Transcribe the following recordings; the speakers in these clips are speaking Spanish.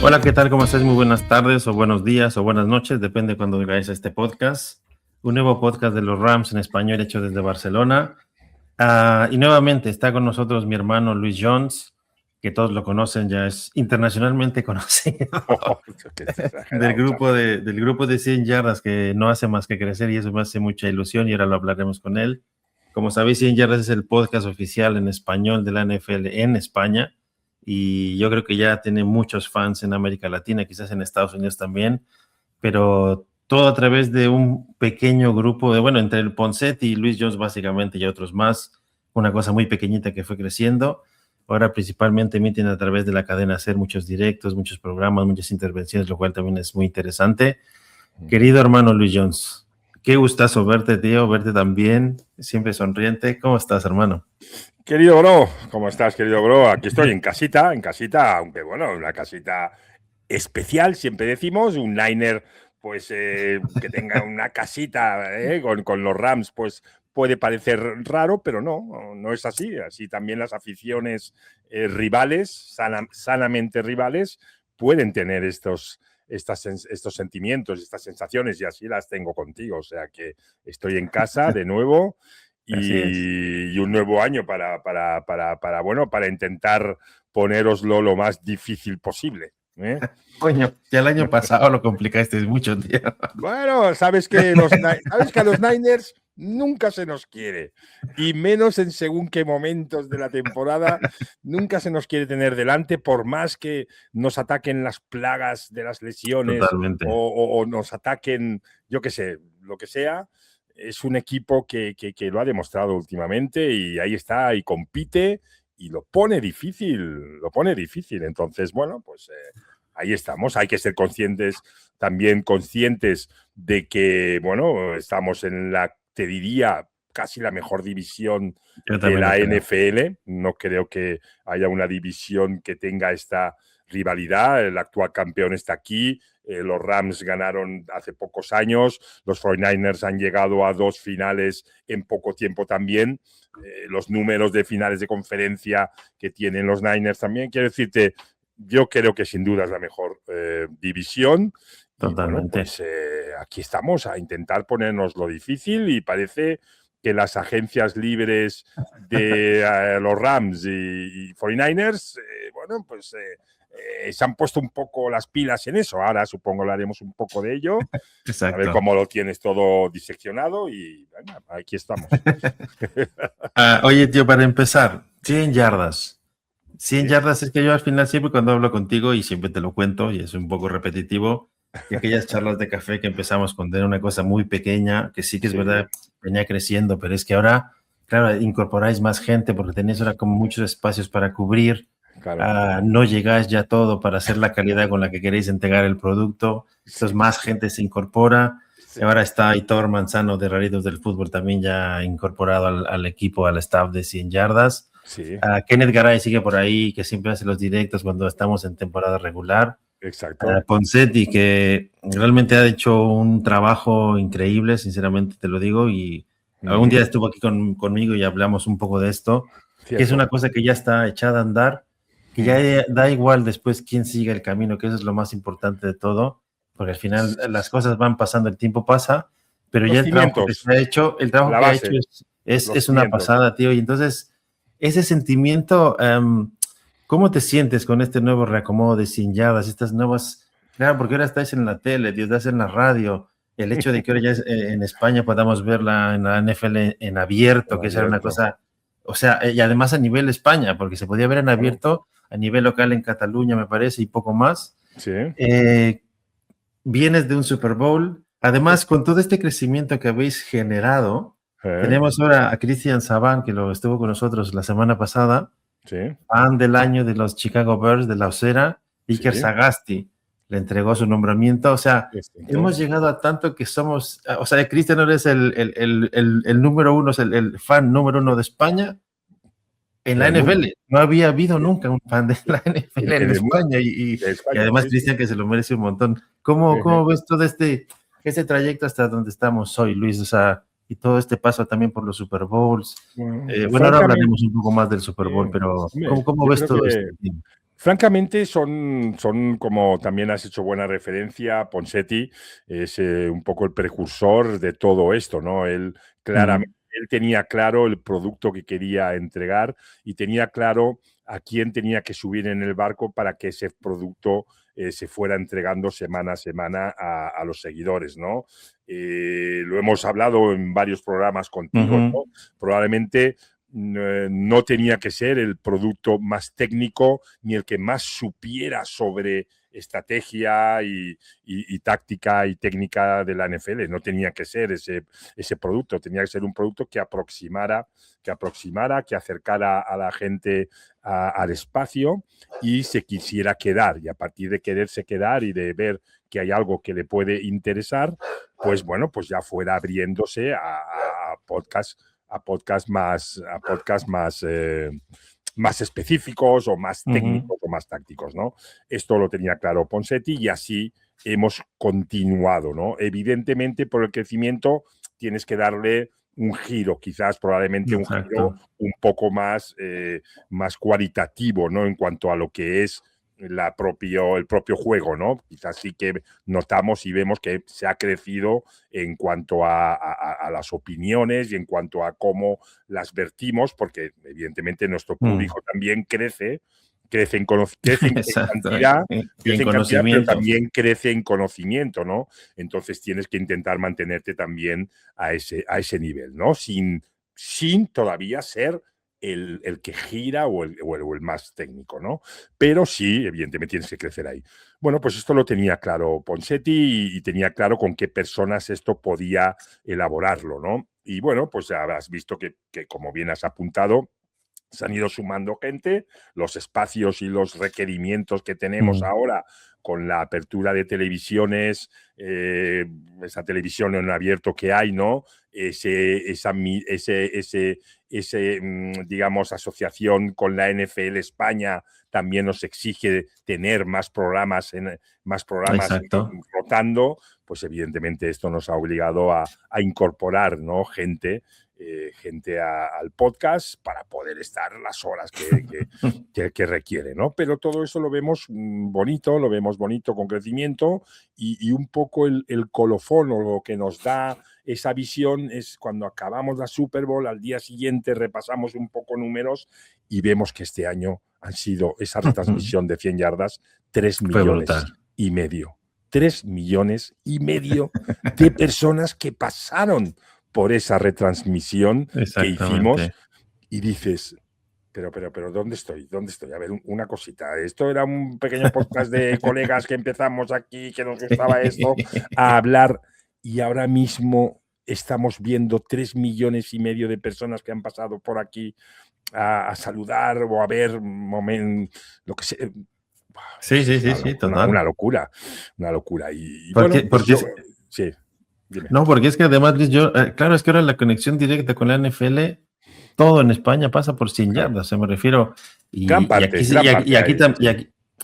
Hola, ¿qué tal? ¿Cómo estás? Muy buenas tardes o buenos días o buenas noches, depende de cuando veáis este podcast. Un nuevo podcast de los Rams en español hecho desde Barcelona. Y nuevamente está con nosotros mi hermano Luis Jones, que todos lo conocen, ya es internacionalmente conocido del grupo de 100 yardas, que no hace más que crecer y eso me hace mucha ilusión y ahora lo hablaremos con él. Como sabéis, 100 yardas es el podcast oficial en español de la NFL en España. Y yo creo que ya tiene muchos fans en América Latina, quizás en Estados Unidos también, pero todo a través de un pequeño grupo de, bueno, entre el Poncetti y Luis Jones básicamente y otros más, una cosa muy pequeñita que fue creciendo. Ahora principalmente emiten a través de la cadena hacer muchos directos, muchos programas, muchas intervenciones, lo cual también es muy interesante. Querido hermano Luis Jones, qué gustazo verte, tío, verte también, siempre sonriente. ¿Cómo estás, hermano? Querido bro, ¿cómo estás, querido bro? Aquí estoy en casita, aunque bueno, una casita especial, siempre decimos, un Niner, pues que tenga una casita con los Rams, pues puede parecer raro, pero no es así. Así también las aficiones rivales, sanamente rivales, pueden tener estos sentimientos, estas sensaciones, y así las tengo contigo. O sea que estoy en casa de nuevo. Y un nuevo año para intentar ponéroslo lo más difícil posible. Coño, ya el año pasado lo complicaste mucho, tío. Bueno, sabes que a los Niners nunca se nos quiere, y menos en según qué momentos de la temporada, nunca se nos quiere tener delante, por más que nos ataquen las plagas de las lesiones. Totalmente. O nos ataquen, yo qué sé, lo que sea. Es un equipo que lo ha demostrado últimamente y ahí está, y compite y lo pone difícil. Entonces, bueno, pues ahí estamos. Hay que ser también conscientes de que, bueno, estamos en te diría, casi la mejor división de la NFL. No creo que haya una división que tenga esta rivalidad. El actual campeón está aquí. Los Rams ganaron hace pocos años. Los 49ers han llegado a 2 finales en poco tiempo también. Los números de finales de conferencia que tienen los Niners también. Quiero decirte, yo creo que sin duda es la mejor división. Totalmente. Y bueno, pues aquí estamos a intentar ponernos lo difícil, y parece que las agencias libres de los Rams y 49ers, bueno, pues se han puesto un poco las pilas en eso. Ahora supongo hablaremos un poco de ello. Exacto. A ver cómo lo tienes todo diseccionado y bueno, aquí estamos. Oye, tío, para empezar, 100 yardas. 100 yardas es que yo al final siempre cuando hablo contigo, y siempre te lo cuento, y es un poco repetitivo, que aquellas charlas de café que empezamos con era una cosa muy pequeña, que sí que es verdad, venía creciendo, pero es que ahora, claro, incorporáis más gente porque tenéis ahora como muchos espacios para cubrir. Claro. No llegáis ya todo para hacer la calidad con la que queréis entregar el producto. Entonces más gente se incorpora. Ahora está Aitor Manzano de Raritos del Fútbol también ya incorporado al equipo, al staff de 100 yardas. Kenneth Garay sigue por ahí, que siempre hace los directos cuando estamos en temporada regular. Exacto. Poncetti, que realmente ha hecho un trabajo increíble, sinceramente te lo digo, y algún día estuvo aquí conmigo y hablamos un poco de esto, que es una cosa que ya está echada a andar, que ya da igual después quién siga el camino, que eso es lo más importante de todo, porque al final las cosas van pasando, el tiempo pasa, pero los ya el trabajo que se ha hecho, es una pasada, tío, y entonces ese sentimiento, ¿cómo te sientes con este nuevo reacomodo de 100 yardas, estas nuevas, claro, porque ahora estáis en la tele, estás en la radio, el hecho de que ahora ya en España podamos verla en la NFL en abierto, que esa era una cosa, o sea, y además a nivel España, porque se podía ver en abierto, a nivel local en Cataluña, me parece, y poco más. Sí. Vienes de un Super Bowl, además con todo este crecimiento que habéis generado, tenemos ahora a Cristian Saban, que lo estuvo con nosotros la semana pasada, fan del año de los Chicago Bears, de la Osera, Iker Sagasti le entregó su nombramiento, o sea, hemos llegado a tanto que somos, o sea, Cristian ahora es el número uno, es el fan número uno de España en la NFL. No había habido nunca un fan de la NFL en España, y además Cristian, que se lo merece un montón. ¿Cómo ves todo este trayecto hasta donde estamos hoy, Luis? O sea, y todo este paso también por los Super Bowls. Bueno, ahora hablaremos un poco más del Super Bowl, pero ¿cómo ves todo esto? Francamente, son como también has hecho buena referencia, Ponseti es un poco el precursor de todo esto, ¿no? Él claramente, él tenía claro el producto que quería entregar y tenía claro a quién tenía que subir en el barco para que ese producto se fuera entregando semana a semana a los seguidores, ¿no? Lo hemos hablado en varios programas contigo, ¿no? Probablemente no tenía que ser el producto más técnico ni el que más supiera sobre estrategia y táctica y técnica de la NFL. No tenía que ser ese producto, tenía que ser un producto que aproximara, que acercara a la gente al espacio y se quisiera quedar. Y a partir de quererse quedar y de ver que hay algo que le puede interesar, pues bueno, pues ya fuera abriéndose a podcast más específicos o más técnicos o más tácticos, ¿no? Esto lo tenía claro Ponseti y así hemos continuado, ¿no? Evidentemente, por el crecimiento tienes que darle un giro, quizás probablemente un giro un poco más cualitativo, ¿no? En cuanto a lo que es el propio juego, ¿no? Quizás sí que notamos y vemos que se ha crecido en cuanto a las opiniones y en cuanto a cómo las vertimos, porque evidentemente nuestro público también crece en cantidad, pero también crece en conocimiento, ¿no? Entonces tienes que intentar mantenerte también a ese nivel, ¿no? Sin todavía ser el que gira o el más técnico, ¿no? Pero sí, evidentemente tienes que crecer ahí. Bueno, pues esto lo tenía claro Ponseti y tenía claro con qué personas esto podía elaborarlo, ¿no? Y bueno, pues habrás visto que como bien has apuntado, se han ido sumando gente, los espacios y los requerimientos que tenemos ahora con la apertura de televisiones, esa televisión en abierto que hay, ¿no? Digamos, asociación con la NFL España también nos exige tener más programas rotando, pues evidentemente esto nos ha obligado a incorporar, ¿no? gente al podcast para poder estar las horas que requiere, ¿no? Pero todo eso lo vemos bonito con crecimiento y un poco el colofón o lo que nos da esa visión es cuando acabamos la Super Bowl, al día siguiente repasamos un poco números y vemos que este año han sido esa retransmisión de 100 yardas 3 millones y medio. 3 millones y medio de personas que pasaron por esa retransmisión que hicimos y dices, pero, ¿dónde estoy? A ver, una cosita. Esto era un pequeño podcast de colegas que empezamos aquí, que nos gustaba esto, a hablar y ahora mismo estamos viendo 3 millones y medio de personas que han pasado por aquí a saludar o a ver lo que sea. Sí, total. Una locura. Y porque, bueno, pues sí. Dime. No, porque es que además, Luis, claro, es que ahora la conexión directa con la NFL, todo en España pasa por 100 yardas, o sea, me refiero. Gran parte.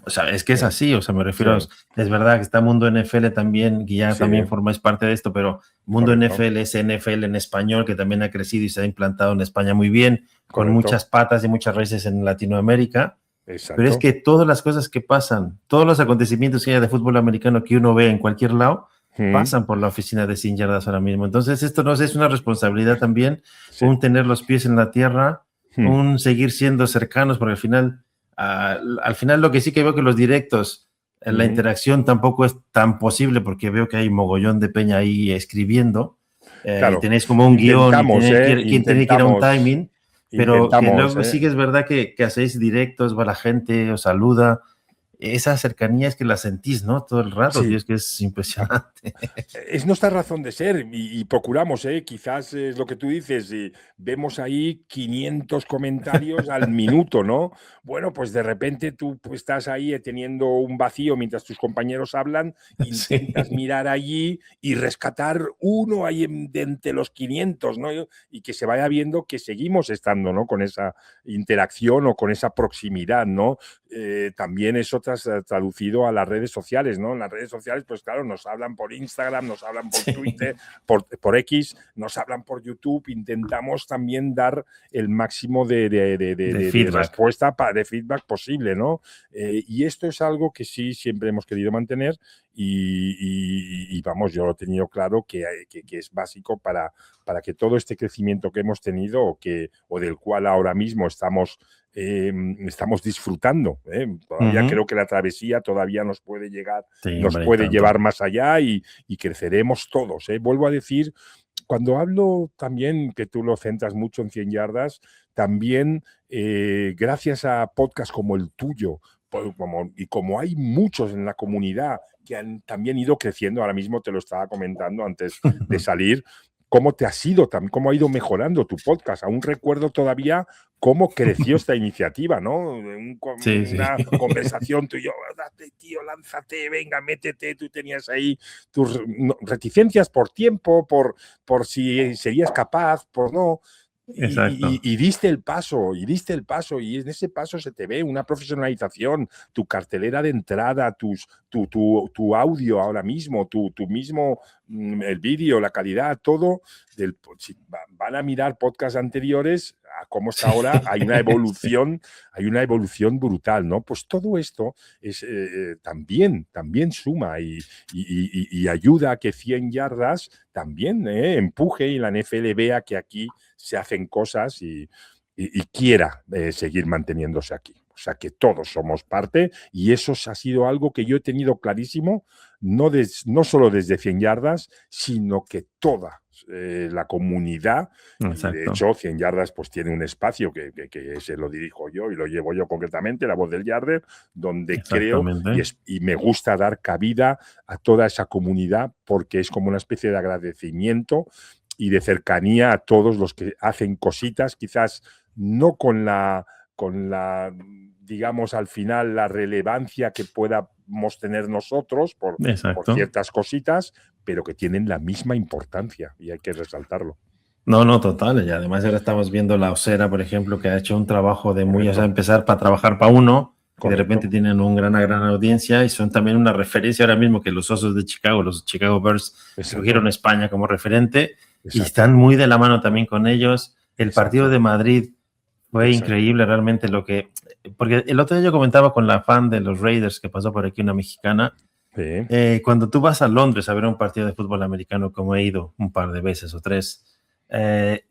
O sea, es que es así, o sea, me refiero, es verdad que está Mundo NFL también, que ya también formáis parte de esto, pero Mundo NFL es NFL en español, que también ha crecido y se ha implantado en España muy bien, con muchas patas y muchas raíces en Latinoamérica. Exacto. Pero es que todas las cosas que pasan, todos los acontecimientos que hay de fútbol americano que uno ve en cualquier lado, pasan por la oficina de 100 yardas ahora mismo. Entonces, esto nos es una responsabilidad también, un tener los pies en la tierra, un seguir siendo cercanos, porque al final lo que sí que veo que los directos, la interacción tampoco es tan posible, porque veo que hay mogollón de peña ahí escribiendo. Claro, tenéis como un guión, quien tiene que ir a un timing, pero que luego sí que es verdad que hacéis directos, va la gente, os saluda. Esa cercanía es que la sentís, ¿no? Todo el rato, tío, es que es impresionante. Es nuestra razón de ser y procuramos, quizás es lo que tú dices, y vemos ahí 500 comentarios al minuto, ¿no? Bueno, pues de repente tú estás ahí teniendo un vacío mientras tus compañeros hablan, intentas mirar allí y rescatar uno ahí de entre los 500, ¿no? Y que se vaya viendo que seguimos estando, ¿no? Con esa interacción o con esa proximidad, ¿no? También es otra traducido a las redes sociales, ¿no? En las redes sociales, pues claro, nos hablan por Instagram, nos hablan por Twitter, por X, nos hablan por YouTube. Intentamos también dar el máximo de respuesta, de feedback posible, ¿no? Y esto es algo que sí siempre hemos querido mantener y vamos, yo lo he tenido claro que es básico para que todo este crecimiento que hemos tenido o del cual ahora mismo estamos disfrutando. Todavía creo que la travesía todavía nos puede llegar, nos puede llevar más allá y creceremos todos. Vuelvo a decir, cuando hablo también, que tú lo centras mucho en 100 yardas, también gracias a podcasts como el tuyo, como hay muchos en la comunidad que han también ido creciendo, ahora mismo te lo estaba comentando antes de salir, cómo cómo ha ido mejorando tu podcast. Aún recuerdo todavía cómo creció esta iniciativa, ¿no? Una conversación tú y yo, date, tío, lánzate, venga, métete. Tú tenías ahí tus reticencias por tiempo, por si serías capaz, por no. Y diste el paso, y en ese paso se te ve una profesionalización, tu cartelera de entrada, tu audio ahora mismo, tu mismo, el vídeo, la calidad, todo. Si van a mirar podcasts anteriores, a cómo está ahora, hay una evolución brutal, ¿no? Pues todo esto es también suma y ayuda a que 100 yardas también empuje y la NFL vea que aquí se hacen cosas y quiera seguir manteniéndose aquí. O sea, que todos somos parte y eso ha sido algo que yo he tenido clarísimo, no solo desde 100 yardas, sino que toda la comunidad. De hecho, 100 yardas pues tiene un espacio que se lo dirijo yo y lo llevo yo concretamente, La Voz del Yarder, donde creo y me gusta dar cabida a toda esa comunidad porque es como una especie de agradecimiento y de cercanía a todos los que hacen cositas, quizás no con la digamos, al final la relevancia que podamos tener nosotros por ciertas cositas, pero que tienen la misma importancia y hay que resaltarlo. No, total. Y además ahora estamos viendo la Osera, por ejemplo, que ha hecho un trabajo de muy, o sea, empezar para trabajar para uno, y de repente tienen una gran audiencia y son también una referencia ahora mismo que los Osos de Chicago, los Chicago Bears, escogieron España como referente y están muy de la mano también con ellos. El partido de Madrid fue increíble realmente porque el otro día yo comentaba con la fan de los Raiders que pasó por aquí, una mexicana, cuando tú vas a Londres a ver un partido de fútbol americano, como he ido un par de veces o 3,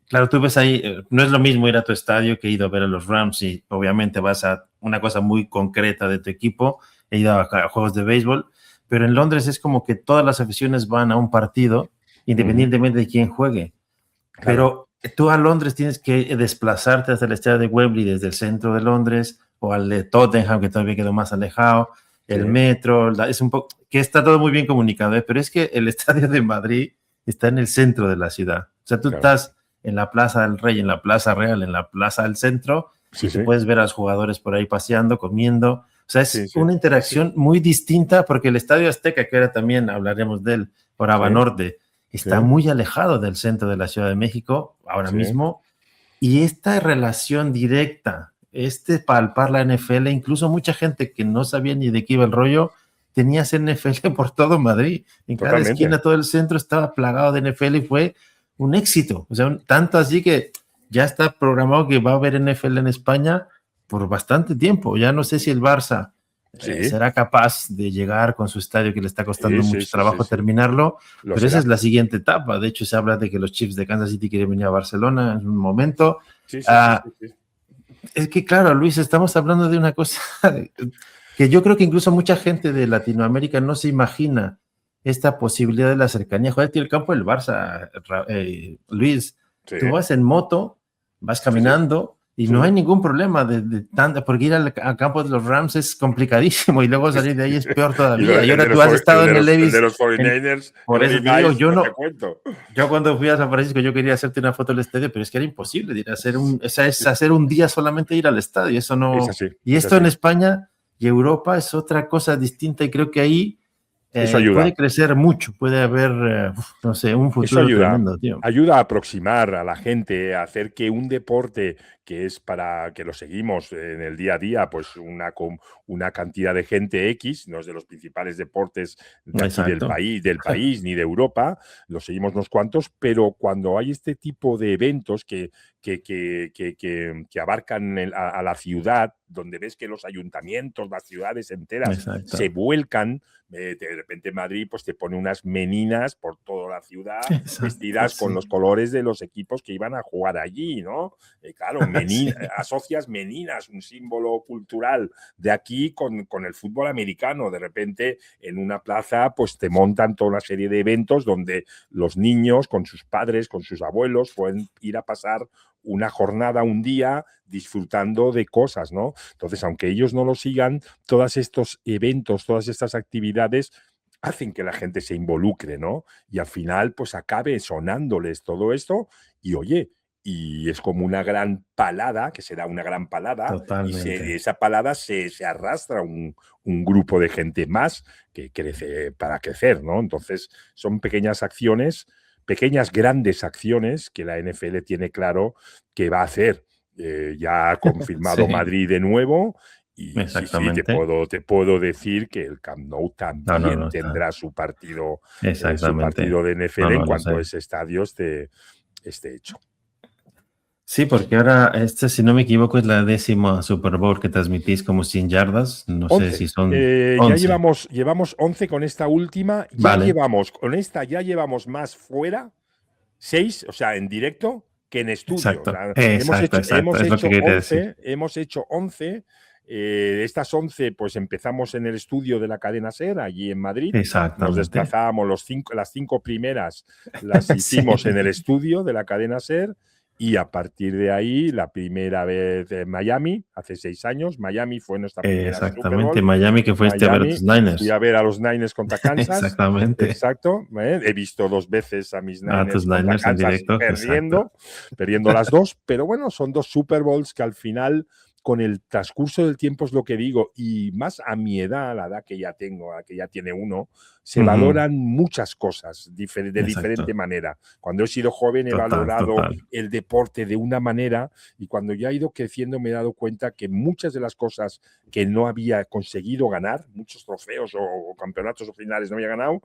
claro, tú ves ahí, no es lo mismo ir a tu estadio que he ido a ver a los Rams y obviamente vas a una cosa muy concreta de tu equipo, he ido a juegos de béisbol, pero en Londres es como que todas las aficiones van a un partido independientemente de quién juegue, pero tú a Londres tienes que desplazarte hasta el estadio de Wembley desde el centro de Londres o al de Tottenham, que todavía quedó más alejado, el metro, es un poco, que está todo muy bien comunicado, pero es que el estadio de Madrid está en el centro de la ciudad. O sea, tú estás en la Plaza del Rey, en la Plaza Real, en la Plaza del Centro, y tú puedes ver a los jugadores por ahí paseando, comiendo. O sea, es una interacción muy distinta porque el Estadio Azteca, que ahora también hablaremos de él, por Abanorte, está muy alejado del centro de la Ciudad de México ahora mismo. Y esta relación directa, palpar la NFL, incluso mucha gente que no sabía ni de qué iba el rollo, tenías NFL por todo Madrid. En cada esquina, todo el centro estaba plagado de NFL y fue un éxito. O sea, tanto así que ya está programado que va a haber NFL en España por bastante tiempo. Ya no sé si el Barça será capaz de llegar con su estadio que le está costando mucho trabajo terminarlo, pero esa es la siguiente etapa. De hecho, se habla de que los Chiefs de Kansas City quieren venir a Barcelona en un momento. Es que, claro, Luis, estamos hablando de una cosa que yo creo que incluso mucha gente de Latinoamérica no se imagina esta posibilidad de la cercanía. Joder, tío, el campo del Barça, Luis, tú vas en moto, vas caminando y no hay ningún problema porque ir al campo de los Rams es complicadísimo y luego salir de ahí es peor todavía. Y ahora tú has estado en el Levi's. De los 49ers. Por eso digo, yo cuando fui a San Francisco yo quería hacerte una foto del estadio, pero es que era imposible ir a hacer un día solamente ir al estadio. Eso no. Y esto en España y Europa es otra cosa distinta y creo que ahí Eso ayuda. Puede crecer mucho, puede haber, no sé, un futuro tremendo, tío. Ayuda a aproximar a la gente, a hacer que un deporte que es para que lo seguimos en el día a día, pues una cantidad de gente X, no es de los principales deportes de aquí del país ni de Europa, lo seguimos unos cuantos, pero cuando hay este tipo de eventos que abarcan a la ciudad, donde ves que los ayuntamientos, las ciudades enteras se vuelcan, de repente Madrid pues te pone unas meninas por toda la ciudad, vestidas con los colores de los equipos que iban a jugar allí, ¿no? Claro, asocias meninas, un símbolo cultural de aquí con el fútbol americano. De repente en una plaza pues te montan toda una serie de eventos donde los niños con sus padres, con sus abuelos pueden ir a pasar una jornada, un día, disfrutando de cosas, ¿no? Entonces, aunque ellos no lo sigan, todos estos eventos, todas estas actividades hacen que la gente se involucre, ¿no? Y al final, pues acabe sonándoles todo esto y, oye, y es como una gran palada, que será una gran palada, totalmente. y esa palada se arrastra un grupo de gente más que crece para crecer, ¿no? Entonces, son pequeñas acciones, pequeñas grandes acciones que la NFL tiene claro que va a hacer. Ya ha confirmado Madrid de nuevo y sí, te puedo decir que el Camp Nou también tendrá su partido de NFL en cuanto ese estadio esté hecho. Sí, porque ahora, si no me equivoco, es la 10ª Super Bowl que transmitís como 100 yardas. No 11. sé si son 11. Ya llevamos 11 con esta última. Con esta ya llevamos más fuera, 6, o sea, en directo, que en estudio. Exacto. O sea, hemos hecho 11. Estas 11, pues empezamos en el estudio de la cadena SER, allí en Madrid. Nos desplazábamos las 5 primeras, las hicimos en el estudio de la cadena SER. Y a partir de ahí, la primera vez en Miami, hace 6 años, Miami fue nuestra primera Super Bowl. Exactamente, Miami, que fuiste a ver a los Niners. Fui a ver a los Niners contra Kansas. Exactamente. Exacto. He visto 2 veces a mis Niners contra Kansas en directo, perdiendo las 2. Pero bueno, son 2 Super Bowls que al final, con el transcurso del tiempo, es lo que digo, y más a mi edad, a la edad que ya tengo, a la que ya tiene uno, se valoran muchas cosas de diferente manera. Cuando he sido joven he valorado el deporte de una manera, y cuando ya he ido creciendo me he dado cuenta que muchas de las cosas que no había conseguido ganar, muchos trofeos o campeonatos o finales no había ganado,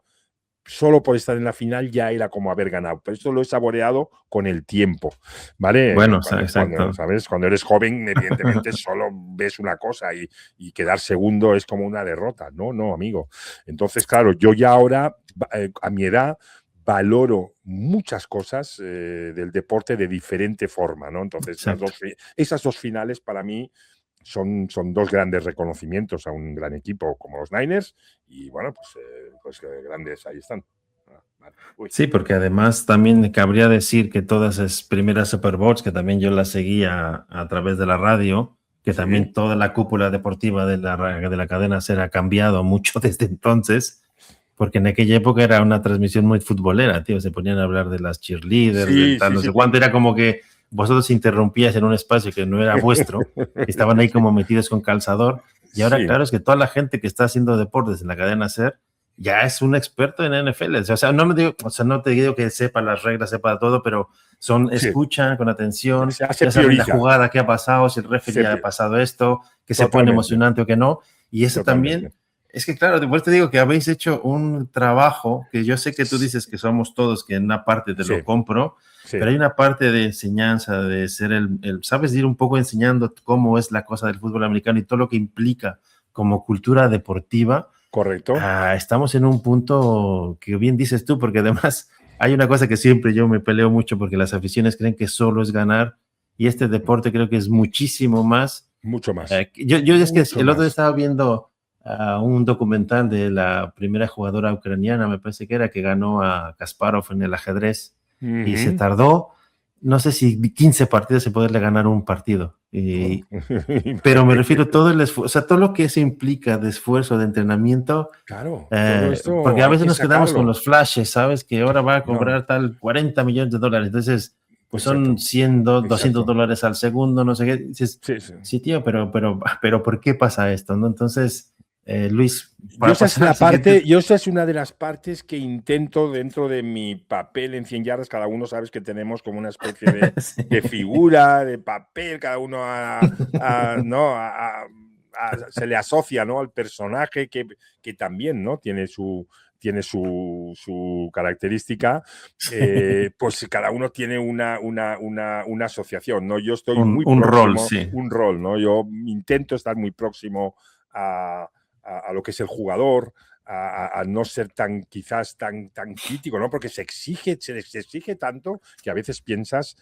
solo por estar en la final ya era como haber ganado. Pero esto lo he saboreado con el tiempo, ¿vale? Bueno, exacto. Cuando eres joven, evidentemente solo ves una cosa y quedar segundo es como una derrota. No, amigo. Entonces, claro, yo ya ahora, a mi edad, valoro muchas cosas del deporte de diferente forma, ¿no? Entonces, esas 2 finales para mí son 2 grandes reconocimientos a un gran equipo como los Niners y bueno, pues grandes, ahí están. Sí, porque además también cabría decir que todas esas primeras Super Bowls, que también yo las seguía a través de la radio, que también toda la cúpula deportiva de la cadena SER ha cambiado mucho desde entonces, porque en aquella época era una transmisión muy futbolera, tío, se ponían a hablar de las cheerleaders, de tal, no sé cuánto, era como que vosotros interrumpíais en un espacio que no era vuestro, estaban ahí como metidos con calzador, y ahora claro, es que toda la gente que está haciendo deportes en la cadena SER ya es un experto en NFL, o sea, no te digo que sepa las reglas, sepa todo, pero escuchan con atención, ya saben la jugada, qué ha pasado, si el referee ha pasado esto, que se pone emocionante o que no, y eso también, es que claro, después te digo que habéis hecho un trabajo, que yo sé que tú dices que somos todos, que en una parte te lo compro, pero hay una parte de enseñanza, de ser sabes, ir un poco enseñando cómo es la cosa del fútbol americano y todo lo que implica como cultura deportiva. Correcto. Estamos en un punto que bien dices tú, porque además hay una cosa que siempre yo me peleo mucho porque las aficiones creen que solo es ganar y este deporte creo que es muchísimo más. Mucho más. Yo es que el otro día estaba viendo un documental de la primera jugadora ucraniana, me parece que era, que ganó a Kasparov en el ajedrez y se tardó, no sé si 15 partidos en poderle ganar un partido. Pero me refiero a todo el esfuerzo, o sea, todo lo que eso implica de esfuerzo, de entrenamiento. Claro. Porque a veces nos quedamos con los flashes, ¿sabes? Que ahora va a cobrar tal 40 millones de dólares. Entonces, pues son 100, 200 dólares al segundo, no sé qué. Dices, sí, tío, pero ¿por qué pasa esto? ¿No? Entonces, Luis, Yo esa es la parte, yo esa es una de las partes que intento dentro de mi papel en 100 yardas. Cada uno sabes que tenemos como una especie de, sí. de figura, de papel, cada uno se le asocia, ¿no?, al personaje que también, ¿no?, tiene su característica, pues cada uno tiene una asociación, ¿no? Yo estoy muy un próximo, rol, sí. un rol, ¿no? Yo intento estar muy próximo a lo que es el jugador, a no ser quizás tan crítico, ¿no? Porque se exige tanto que a veces piensas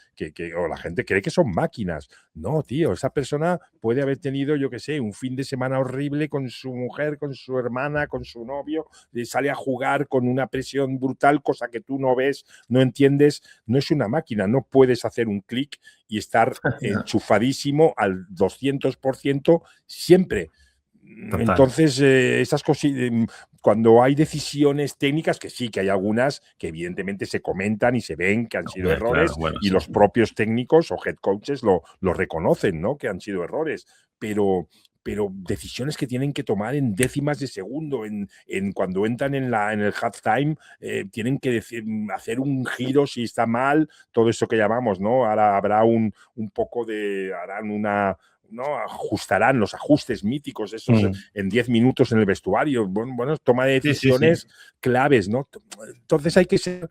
o la gente cree que son máquinas. No, tío, esa persona puede haber tenido, yo qué sé, un fin de semana horrible con su mujer, con su hermana, con su novio, y sale a jugar con una presión brutal, cosa que tú no ves, no entiendes. No es una máquina, no puedes hacer un clic y estar enchufadísimo al 200% siempre. Total. Entonces, esas cosas, cuando hay decisiones técnicas, que sí, que hay algunas que evidentemente se comentan y se ven que han sido errores, claro, bueno, y sí, los propios técnicos o head coaches lo reconocen, ¿no?, que han sido errores, pero decisiones que tienen que tomar en décimas de segundo, cuando entran en el halftime, tienen que hacer un giro si está mal, todo eso que llamamos, ¿no? Ahora habrá un poco harán una, ¿no?, ajustarán los ajustes míticos esos en 10 minutos en el vestuario. Bueno, toma de decisiones claves, ¿no? Entonces hay que ser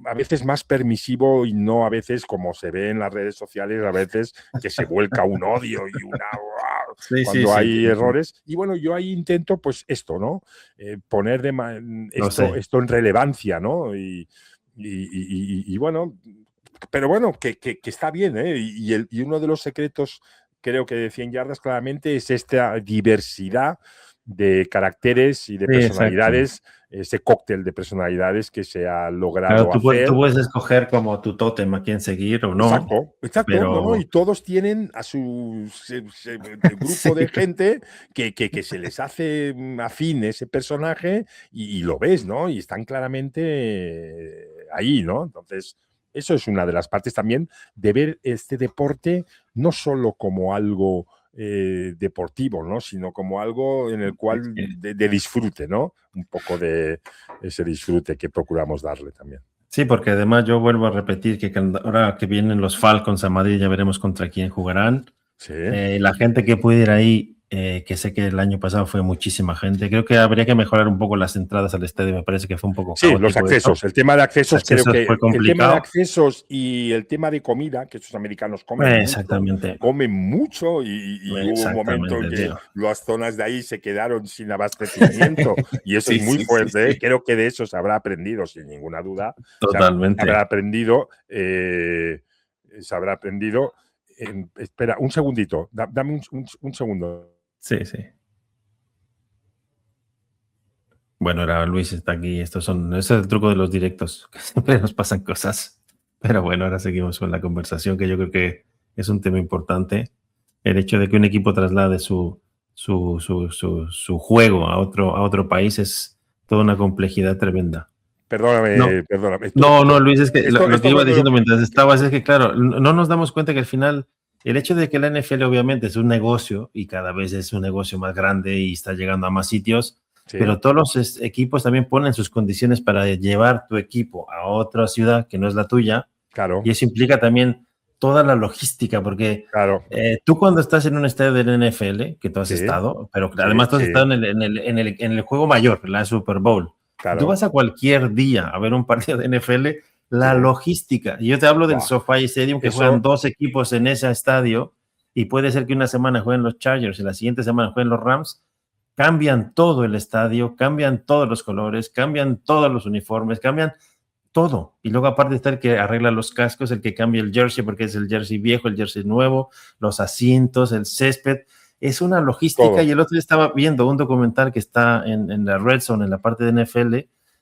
a veces más permisivo y no a veces, como se ve en las redes sociales, a veces que se vuelca un odio y cuando hay errores. Y bueno, yo ahí intento, pues esto, ¿no? Poner esto en relevancia, ¿no? Y bueno, pero bueno, que está bien, ¿eh? Y uno de los secretos, creo que de 100 yardas claramente, es esta diversidad de caracteres y de personalidades, exacto. Ese cóctel de personalidades que se ha logrado hacer. Tú puedes escoger como tu tótem a quién seguir o no. Exacto. Pero... No, y todos tienen a su grupo de gente que se les hace afín ese personaje y lo ves, ¿no? Y están claramente ahí, ¿no? Entonces, eso es una de las partes también de ver este deporte no solo como algo deportivo, ¿no?, sino como algo en el cual de disfrute, ¿no? Un poco de ese disfrute que procuramos darle también. Sí, porque además yo vuelvo a repetir que ahora que vienen los Falcons a Madrid ya veremos contra quién jugarán. Sí. La gente que puede ir ahí, que sé que el año pasado fue muchísima gente, creo que habría que mejorar un poco las entradas al estadio, me parece que fue un poco caótico. Sí, los accesos, esto. El tema de accesos creo que fue complicado. El tema de accesos y el tema de comida, que estos americanos comen mucho y hubo un momento en que las zonas de ahí se quedaron sin abastecimiento y eso es muy fuerte. Creo que de eso se habrá aprendido, sin ninguna duda. Totalmente. Se habrá aprendido. Espera, un segundito, dame un segundo. Sí. Bueno, ahora Luis está aquí. Ese es el truco de los directos, que siempre nos pasan cosas. Pero bueno, ahora seguimos con la conversación, que yo creo que es un tema importante. El hecho de que un equipo traslade su juego a otro país es toda una complejidad tremenda. Perdóname. No, Luis, es que lo que iba diciendo mientras estabas es que, claro, no nos damos cuenta que al final el hecho de que la NFL obviamente es un negocio y cada vez es un negocio más grande y está llegando a más sitios, pero todos los equipos también ponen sus condiciones para llevar tu equipo a otra ciudad que no es la tuya. Claro. Y eso implica también toda la logística, porque tú cuando estás en un estadio del NFL, que tú has estado, pero además tú has estado en el juego mayor, la Super Bowl. Claro. Tú vas a cualquier día a ver un partido de NFL, la logística. Y yo te hablo del SoFi Stadium, que juegan 2 equipos en ese estadio, y puede ser que una semana jueguen los Chargers y la siguiente semana jueguen los Rams. Cambian todo el estadio, cambian todos los colores, cambian todos los uniformes, cambian todo. Y luego aparte está el que arregla los cascos, el que cambia el jersey porque es el jersey viejo, el jersey nuevo, los asientos, el césped. Es una logística todo. Y el otro día estaba viendo un documental que está en la Red Zone, en la parte de NFL,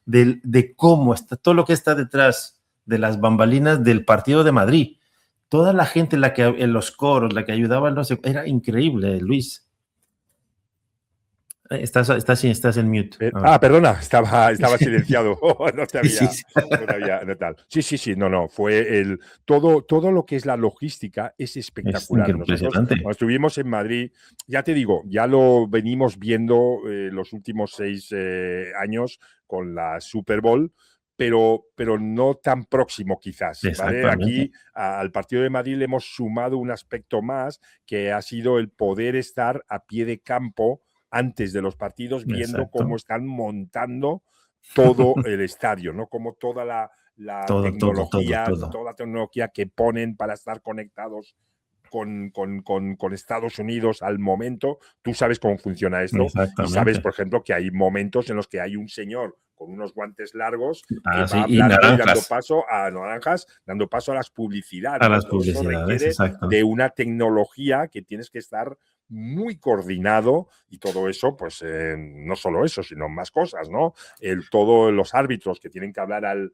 de cómo está todo lo que está detrás de las bambalinas del partido de Madrid. Toda la gente en los coros, la que ayudaba, era increíble, Luis. Estás en mute. Perdona, estaba silenciado. No te Sí, había, sí. no tal. Sí, no. Fue todo lo que es la logística es Es espectacular. Nosotros, impresionante. cuando estuvimos en Madrid, ya te digo, ya lo venimos viendo los últimos 6 años con la Super Bowl, pero no tan próximo quizás, ¿vale? Exactamente. Aquí al partido de Madrid le hemos sumado un aspecto más que ha sido el poder estar a pie de campo antes de los partidos viendo cómo Exacto. están montando todo el estadio, ¿no? Como toda Todo. toda la tecnología que ponen para estar conectados con Estados Unidos al momento. Tú sabes cómo funciona esto y sabes, Exactamente. por ejemplo, que hay momentos en los que hay un señor con unos guantes largos que va Sí, y hablando y dando naranjas paso a naranjas, dando paso a las publicidades, a ¿no? las Todo eso publicidades, requiere exacto. de una tecnología que tienes que estar muy coordinado y todo eso, pues no solo eso, sino más cosas, ¿no? Todos los árbitros que tienen que hablar al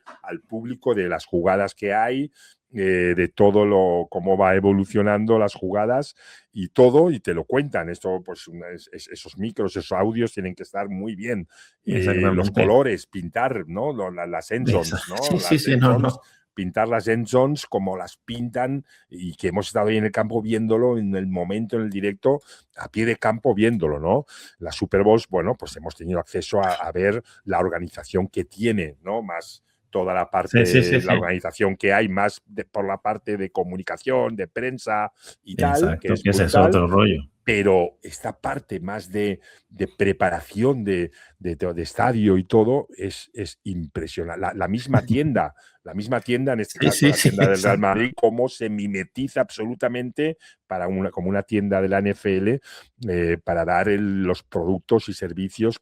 público de las jugadas que hay, de todo cómo va evolucionando las jugadas y todo, y te lo cuentan. Esto, pues, esos micros, esos audios tienen que estar muy bien. Los Exactamente. colores, pintar, ¿no? Las end zones, ¿no? Sí, sí, Las sí, end no, zones, no. pintar las end zones como las pintan y que hemos estado ahí en el campo viéndolo en el momento, en el directo, a pie de campo viéndolo, ¿no? La Super Bowls, bueno, pues hemos tenido acceso a ver la organización que tiene, ¿no? Más toda la parte, la Sí. organización que hay, más por la parte de comunicación, de prensa y tal, que Exacto, es que ese es brutal, otro rollo. pero esta parte más de preparación de estadio y todo es impresionante. La misma tienda, en este caso la Sí, tienda del Real exacto. Madrid, cómo se mimetiza absolutamente como una tienda de la NFL para dar los productos y servicios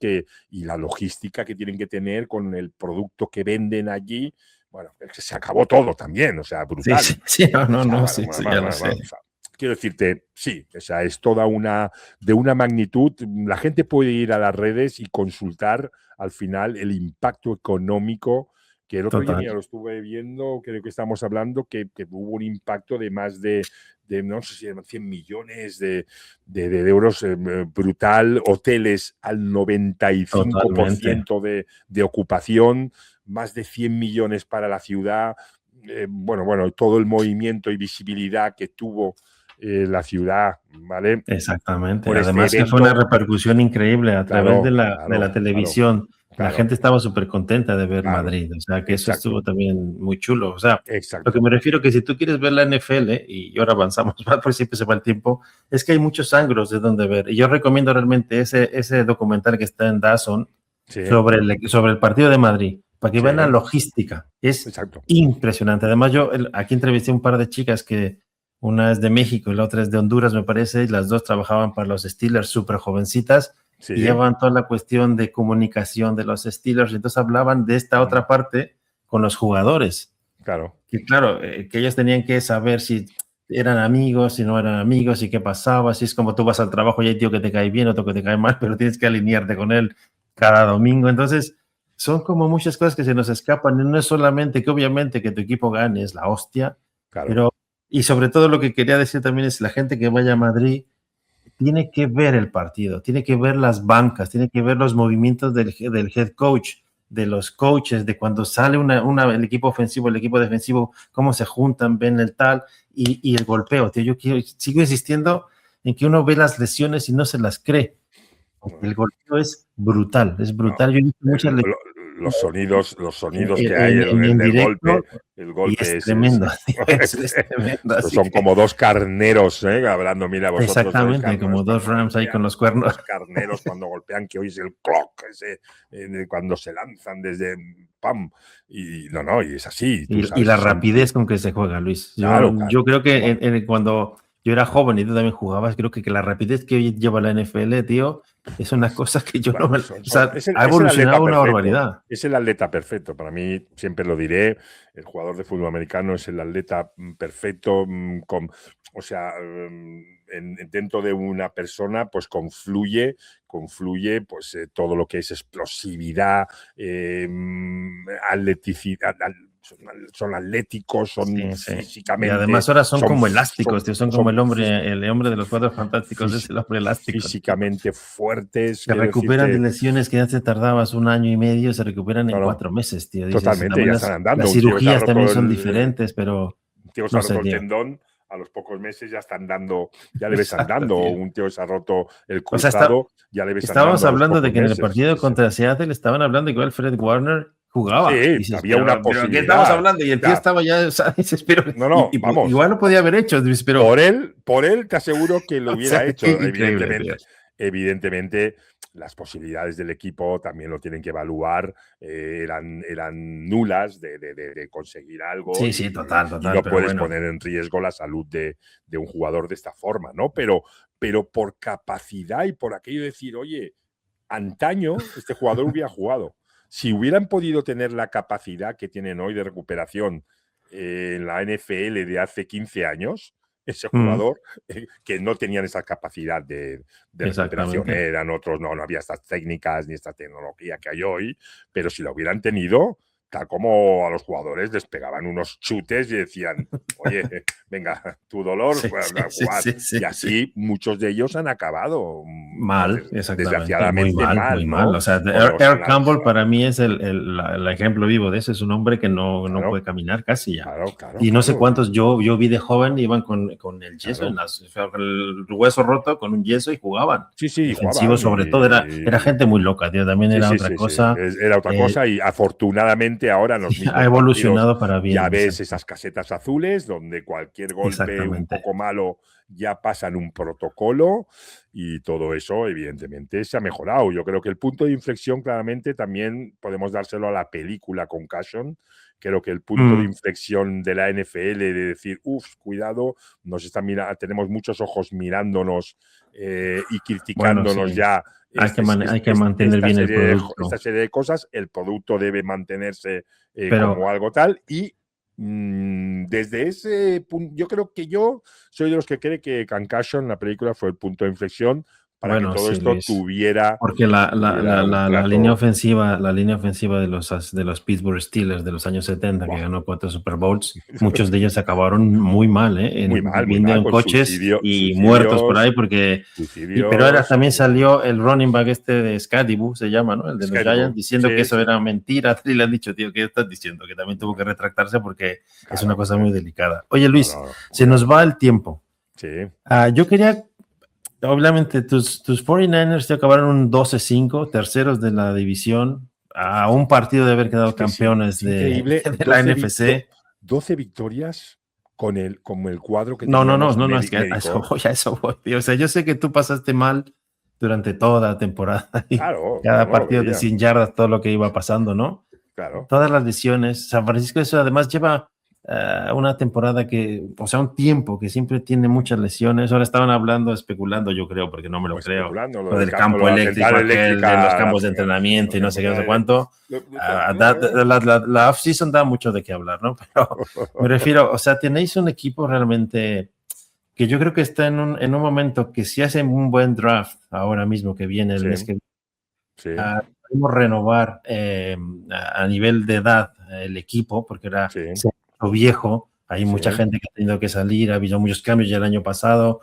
y la logística que tienen que tener con el producto que venden allí. Bueno, es que se acabó todo también, o sea, brutal. Sí, O sea, no, bueno, sí, sí, ya lo sé. o sea, quiero decirte, sí, o sea, es de una magnitud. La gente puede ir a las redes y consultar al final el impacto económico, que el otro día, Total, mira, lo estuve viendo, creo que estamos hablando, que hubo un impacto de más de no sé si eran 100 millones de euros, brutal, hoteles al totalmente. 95% de ocupación, más de 100 millones para la ciudad. Bueno, todo el movimiento y visibilidad que tuvo la ciudad, ¿vale? Exactamente. Por este Además que fue una evento, repercusión increíble a través de claro, la televisión. La claro, gente estaba súper contenta de ver claro, Madrid. O sea, que eso exacto, estuvo también muy chulo. O sea, lo que exacto. me refiero que si tú quieres ver la NFL, y ahora avanzamos, por siempre se va el tiempo, es que hay muchos ángulos de donde ver. Y yo recomiendo realmente ese documental que está en DAZN Sí, sobre el partido de Madrid, para que sí, vean la logística. Es exacto. impresionante. Además, yo aquí entrevisté un par de chicas que una es de México y la otra es de Honduras, me parece, y las dos trabajaban para los Steelers, súper jovencitas, y Sí, llevaban toda la cuestión de comunicación de los Steelers, y entonces hablaban de esta otra parte con los jugadores. claro. Y claro, que ellos tenían que saber si eran amigos, si no eran amigos, y qué pasaba, si es como tú vas al trabajo y hay tío que te cae bien, otro que te cae mal, pero tienes que alinearte con él cada domingo. Entonces, son como muchas cosas que se nos escapan, y no es solamente que obviamente que tu equipo gane, es la hostia, Claro. pero, y sobre todo lo que quería decir también es la gente que vaya a Madrid tiene que ver el partido, tiene que ver las bancas, tiene que ver los movimientos del head coach, de los coaches, de cuando sale el equipo ofensivo, el equipo defensivo, cómo se juntan, ven el tal, y el golpeo. Tío, sigo insistiendo en que uno ve las lesiones y no se las cree. Porque el golpeo es brutal, es No, brutal. Yo he visto muchas lesiones los sonidos que hay, en directo el y golpe es tremendo, tío, es tremendo. estos Así son que como dos carneros, hablando, mira, vosotros sois exactamente, como carneros dos cuando Rams ahí con golpean, los cuernos. dos carneros cuando golpean, que oís el clock, ese, cuando se lanzan desde ¡pam! Y no, y es así, tú Y sabes, la rapidez con que se juega, Luis. claro, Yo creo que claro. cuando yo era joven y tú también jugabas, creo que la rapidez que hoy lleva la NFL, tío, es una cosa que yo no Bueno, me... O sea, ha es el atleta evolucionado una perfecto. barbaridad. Es el atleta perfecto. Para mí, siempre lo diré, el jugador de fútbol americano es el atleta perfecto. O sea, dentro de una persona, pues confluye pues todo lo que es explosividad, atleticidad, son atléticos, son físicamente. Y además ahora son como elásticos, tío, son como el hombre de los Cuatro Fantásticos, es el hombre elástico. Físicamente fuertes. Se recuperan de lesiones que antes tardabas 1 año y medio, se recuperan en 4 meses, tío. Dices, totalmente, ya están andando. Las cirugías también son diferentes, pero. Un tío se ha roto el tendón, a los pocos meses ya está andando, ya le ves andando. O un tío se ha roto el cruzado, ya le ves andando. Estábamos hablando de que en el partido contra Seattle estaban hablando de que Fred Warner jugaba. Sí, dices, había una posibilidad. ¿Qué estamos hablando? Y el tío estaba ya, ¿sabes? Pero, vamos. Igual lo podía haber hecho. Pero... Por él te aseguro que lo hubiera hecho. Evidentemente, las posibilidades del equipo también lo tienen que evaluar. Eran nulas de conseguir algo. Sí, total. Y no puedes poner en riesgo la salud de un jugador de esta forma, ¿no? Pero por capacidad y por aquello de decir, oye, antaño este jugador hubiera jugado. Si hubieran podido tener la capacidad que tienen hoy de recuperación en la NFL de hace 15 años, ese jugador que no tenían esa capacidad de recuperación, eran otros, no había estas técnicas ni esta tecnología que hay hoy, pero si la hubieran tenido, tal como a los jugadores les pegaban unos chutes y decían, oye, venga, tu dolor, jugar. Y así muchos de ellos han acabado mal, desgraciadamente muy mal. ¿No? O sea, Earl Campbell para mí es el ejemplo vivo de ese. Es un hombre que no puede caminar casi ya. Y no sé cuántos yo vi de joven iban con el yeso, con el hueso roto, con un yeso y jugaban. Sí, jugaban. Sobre todo, era gente muy loca, tío. También era otra cosa. Era otra cosa y afortunadamente ahora ha evolucionado para bien. Ya ves esas casetas azules donde cualquier golpe un poco malo ya pasa en un protocolo y todo eso evidentemente se ha mejorado. Yo creo que el punto de inflexión claramente también podemos dárselo a la película Concussion. Creo que el punto de inflexión de la NFL de decir, cuidado, nos está tenemos muchos ojos mirándonos y criticándonos ya. Hay que mantener bien el producto. Esta serie de cosas, el producto debe mantenerse como algo tal y desde ese punto, yo creo que yo soy de los que cree que Concussion, la película, fue el punto de inflexión para que todo esto tuviera. Porque la línea ofensiva, de los Pittsburgh Steelers de los años 70, que ganó 4 Super Bowls, muchos de ellos acabaron muy mal, muy mal, en coches y muertos por ahí, porque. Pero también salió el running back de Scadiboo, se llama, ¿no? El de los Giants, diciendo que eso era mentira. Y le han dicho, tío, ¿qué estás diciendo? Que también tuvo que retractarse porque es una cosa muy delicada. Oye, Luis, se nos va el tiempo. Sí. Yo quería. Obviamente, tus 49ers te acabaron un 12-5, terceros de la división, a un partido de haber quedado campeones de la NFC. 12 victorias como el cuadro que No, es que a eso voy, tío. O sea, yo sé que tú pasaste mal durante toda la temporada. Cada partido de 100 yardas, todo lo que iba pasando, ¿no? Claro. Todas las lesiones. San Francisco, eso además lleva una temporada un tiempo que siempre tiene muchas lesiones. Ahora estaban especulando, yo creo, porque no me lo creo, lo del campo eléctrico, de los campos de entrenamiento y no sé qué, no sé cuánto. La off-season da mucho de qué hablar, ¿no? Pero me refiero, o sea, tenéis un equipo realmente que yo creo que está en un momento que si hacen un buen draft ahora mismo que viene el mes que viene, podemos renovar a nivel de edad el equipo, porque era viejo, hay mucha gente que ha tenido que salir, ha habido muchos cambios ya el año pasado.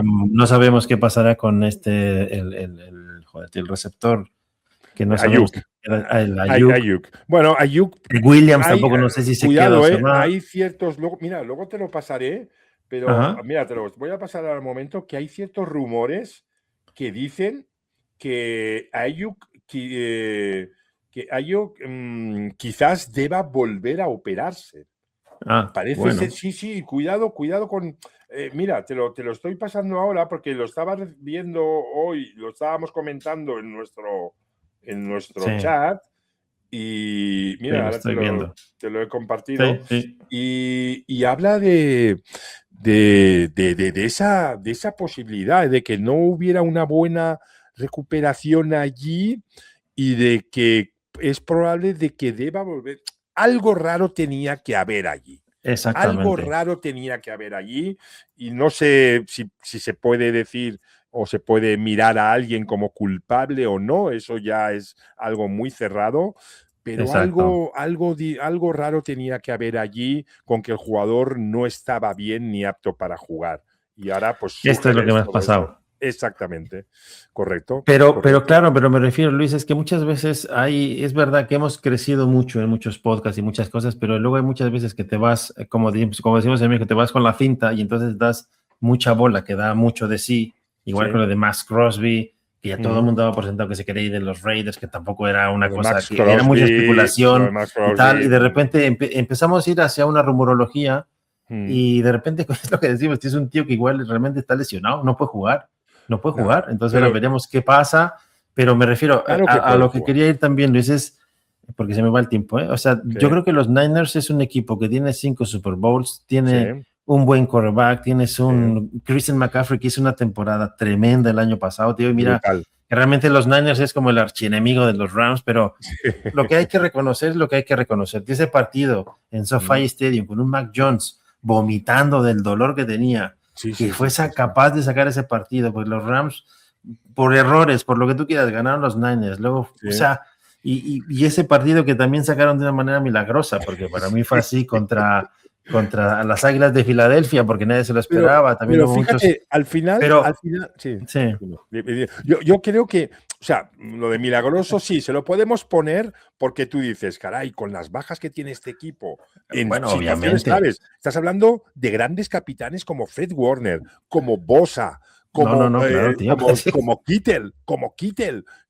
No sabemos qué pasará con el receptor que no sabemos. Ayuk. Bueno, Ayuk. Williams tampoco no sé si se queda o se va. Hay ciertos, luego te lo pasaré, pero mira, te lo voy a pasar al momento, que hay ciertos rumores que dicen que Ayuk quizás deba volver a operarse. Parece ser, sí, cuidado con. Mira, te lo estoy pasando ahora porque lo estaba viendo hoy, lo estábamos comentando en nuestro chat y mira, ahora te lo he compartido y habla de esa posibilidad de que no hubiera una buena recuperación allí y de que es probable de que deba volver. Algo raro tenía que haber allí. Exactamente. Algo raro tenía que haber allí y no sé si se puede decir o se puede mirar a alguien como culpable o no, eso ya es algo muy cerrado, pero Exacto. algo raro tenía que haber allí con que el jugador no estaba bien ni apto para jugar. Y ahora pues Esto es lo que sugieres me ha todo eso. pasado. Exactamente. Correcto, Pero correcto. claro, pero me refiero, Luis, es que muchas veces es verdad que hemos crecido mucho en muchos podcasts y muchas cosas, pero luego hay muchas veces que te vas, como decimos en México, te vas con la cinta y entonces das mucha bola, que da mucho de sí, igual Sí. con lo de Max Crosby, que ya todo el Ujú. mundo daba por sentado que se quería ir de los Raiders, que tampoco era Lo una de cosa, Max que era mucha Crosby, especulación y tal, y de mm, repente empezamos a ir hacia una rumorología mm, y de repente es lo que decimos, este es un tío que igual realmente está lesionado, no puede jugar, no puede no, jugar. Entonces ahora pero veremos qué pasa, pero me refiero claro que a puede lo que jugar. quería ir también, Luis, es, porque se me va el tiempo, ¿eh? O sea, yo Sí, creo que los Niners es un equipo que tiene 5 Super Bowls, tiene sí, un buen quarterback, tienes sí. un Christian McCaffrey que hizo una temporada tremenda el año pasado, tío, y mira, Brutal. que realmente los Niners es como el archienemigo de los Rams, pero lo que hay que reconocer es lo que hay que reconocer. Que ese partido en SoFi Mm. Stadium con un Mac Jones vomitando del dolor que tenía, Sí, que sí, sí, sí, fuese sí. capaz de sacar ese partido, pues los Rams, por errores, por lo que tú quieras, ganaron los Niners. Luego, o Sí. sea, y ese partido que también sacaron de una manera milagrosa, porque para mí fue así contra las Águilas de Filadelfia, porque nadie se lo Pero, esperaba. También pero hubo muchos, fíjate, al pero final, sí. sí. Yo creo que, o sea, lo de milagroso sí, se lo podemos poner porque tú dices, caray, con las bajas que tiene este equipo, en Bueno, situaciones obviamente. claves, estás hablando de grandes capitanes como Fred Warner, como Bosa, No, no, no, claro, tío. como Kittel,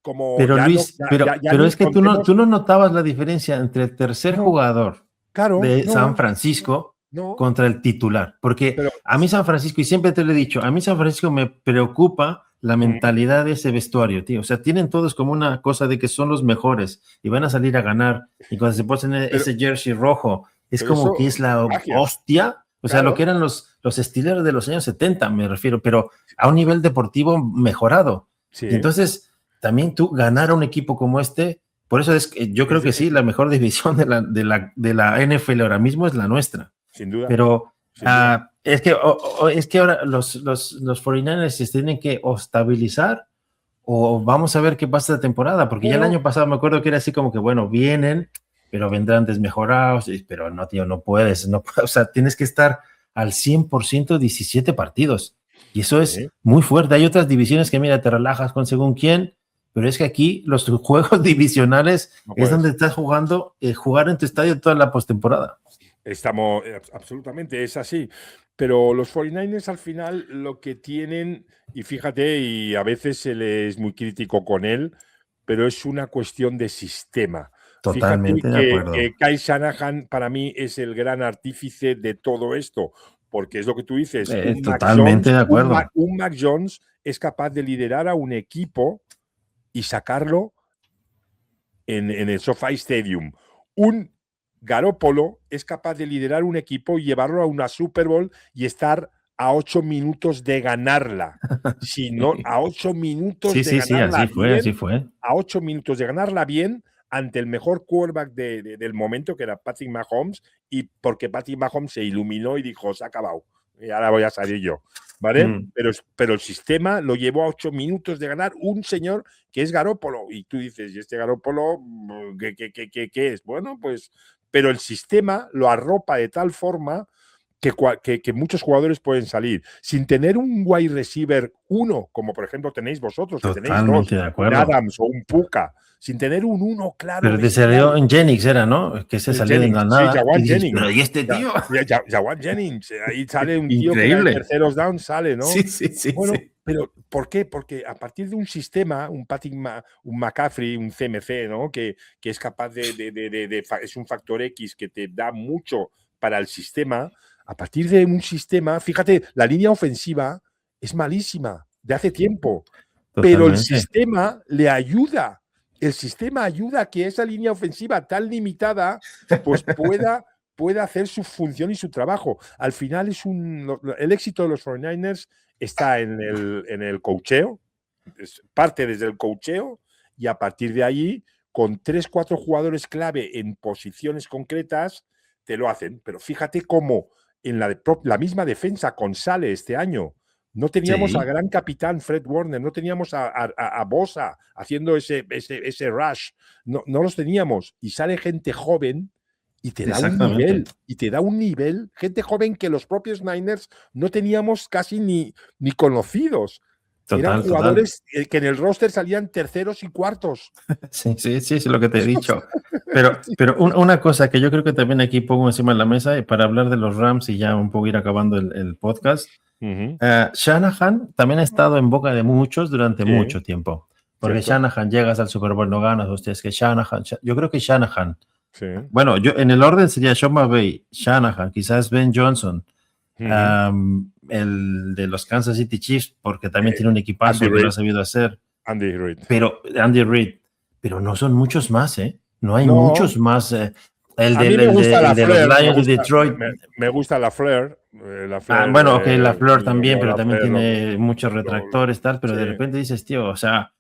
como Pero ya no, Luis, ya pero ni es que contemos, tú no notabas la diferencia entre el tercer no, jugador claro, de San no, Francisco no, contra el titular. Porque pero a mí San Francisco, y siempre te lo he dicho, a mí San Francisco me preocupa la mm, mentalidad de ese vestuario, tío. O sea, tienen todos como una cosa de que son los mejores y van a salir a ganar. Y cuando se ponen pero, ese jersey rojo, es pero como que eso es la es magia, hostia. O sea, lo que claro. eran los Steelers de los años 70, me refiero, pero a un nivel deportivo mejorado. Y Sí, entonces, también tú ganar a un equipo como este, por eso es que yo creo es, que sí, la mejor división de la NFL ahora mismo es la nuestra. sin duda, Pero sin duda. es que ahora los 49ers se tienen que o estabilizar o vamos a ver qué pasa esta temporada, porque ya el Bueno, año pasado me acuerdo que era así como que, bueno, vienen, pero vendrán desmejorados, pero no, tío, no puedes, no, o sea, tienes que estar al 100% 17 partidos. Y eso es sí, muy fuerte. Hay otras divisiones que, mira, te relajas con según quién, pero es que aquí los juegos divisionales no es donde puedes. estás jugando, jugar en tu estadio toda la postemporada. Estamos, absolutamente, es así. Pero los 49ers al final lo que tienen, y fíjate, y a veces se les es muy crítico con él, pero es una cuestión de sistema. Fíjate Totalmente de acuerdo. que Kyle Shanahan para mí es el gran artífice de todo esto, porque es lo que tú dices, Totalmente de acuerdo. Un Mac Jones es capaz de liderar a un equipo y sacarlo en el SoFi Stadium. Un Garópolo es capaz de liderar un equipo y llevarlo a una Super Bowl y estar a 8 minutos de ganarla. Si no, a 8 minutos Sí, de sí, sí, ganarla así fue, así bien, fue. a 8 minutos de ganarla bien ante el mejor quarterback del momento, que era Patrick Mahomes, y porque Patrick Mahomes se iluminó y dijo, se ha acabado, y ahora voy a salir yo. ¿Vale? Mm, Pero el sistema lo llevó a 8 minutos de ganar un señor que es Garópolo. Y tú dices, ¿y este Garópolo qué es? Bueno, pues, pero el sistema lo arropa de tal forma que muchos jugadores pueden salir sin tener un wide receiver uno, como por ejemplo tenéis vosotros, que tenéis dos, totalmente de un acuerdo. Adams o un Puka, sin tener un uno claro Pero te salió bestial. en Jennings, era, ¿no? Que se salió de la Jennings, sí, nada y Jawan dices, Jennings. pero ¿y este tío? Jawan Jennings, ahí sale un tío que era de Increíble. terceros down, sale, Sí, ¿no? sí, sí, Bueno, sí. pero ¿por qué? Porque a partir de un sistema, un McCaffrey, un CMC, ¿no? Que es capaz es un factor X que te da mucho para el sistema. A partir de un sistema, fíjate, la línea ofensiva es malísima de hace tiempo, pero el Totalmente. sistema le ayuda. El sistema ayuda a que esa línea ofensiva tan limitada pues pueda hacer su función y su trabajo. Al final el éxito de los 49ers está en el coacheo, parte desde el coacheo y a partir de ahí, con 3, 4 jugadores clave en posiciones concretas, te lo hacen. Pero fíjate cómo en la misma defensa con Sale este año, No teníamos Sí, al gran capitán Fred Warner, no teníamos a Bosa haciendo ese rush, no los teníamos. Y sale gente joven y te da exactamente. un nivel, gente joven que los propios Niners no teníamos casi ni conocidos. Eran Total, total. jugadores que en el roster salían terceros y cuartos. Sí, sí, sí, es lo que te he dicho. Pero una cosa que yo creo que también aquí pongo encima de la mesa para hablar de los Rams y ya un poco ir acabando el podcast. Uh-huh. Shanahan también ha estado en boca de muchos durante Sí, mucho tiempo. Porque cierto. Shanahan, llegas al Super Bowl, no ganas, ustedes que Shanahan, yo creo que Shanahan, Sí. bueno, yo en el orden sería Sean McVay, Shanahan, quizás Ben Johnson, Uh-huh. el de los Kansas City Chiefs, porque también tiene un Andy equipazo que lo Reid. ha sabido hacer, Andy Reid. pero Andy Reid, pero no son muchos más, ¿eh? No hay No, muchos más. a mí me gusta El la de los Flair, Lions de Detroit. me gusta la Flair, Bueno, ok, la Fleur también, pero la también Flair tiene muchos lo- retractores, tal, pero sí, de repente dices, tío, o sea,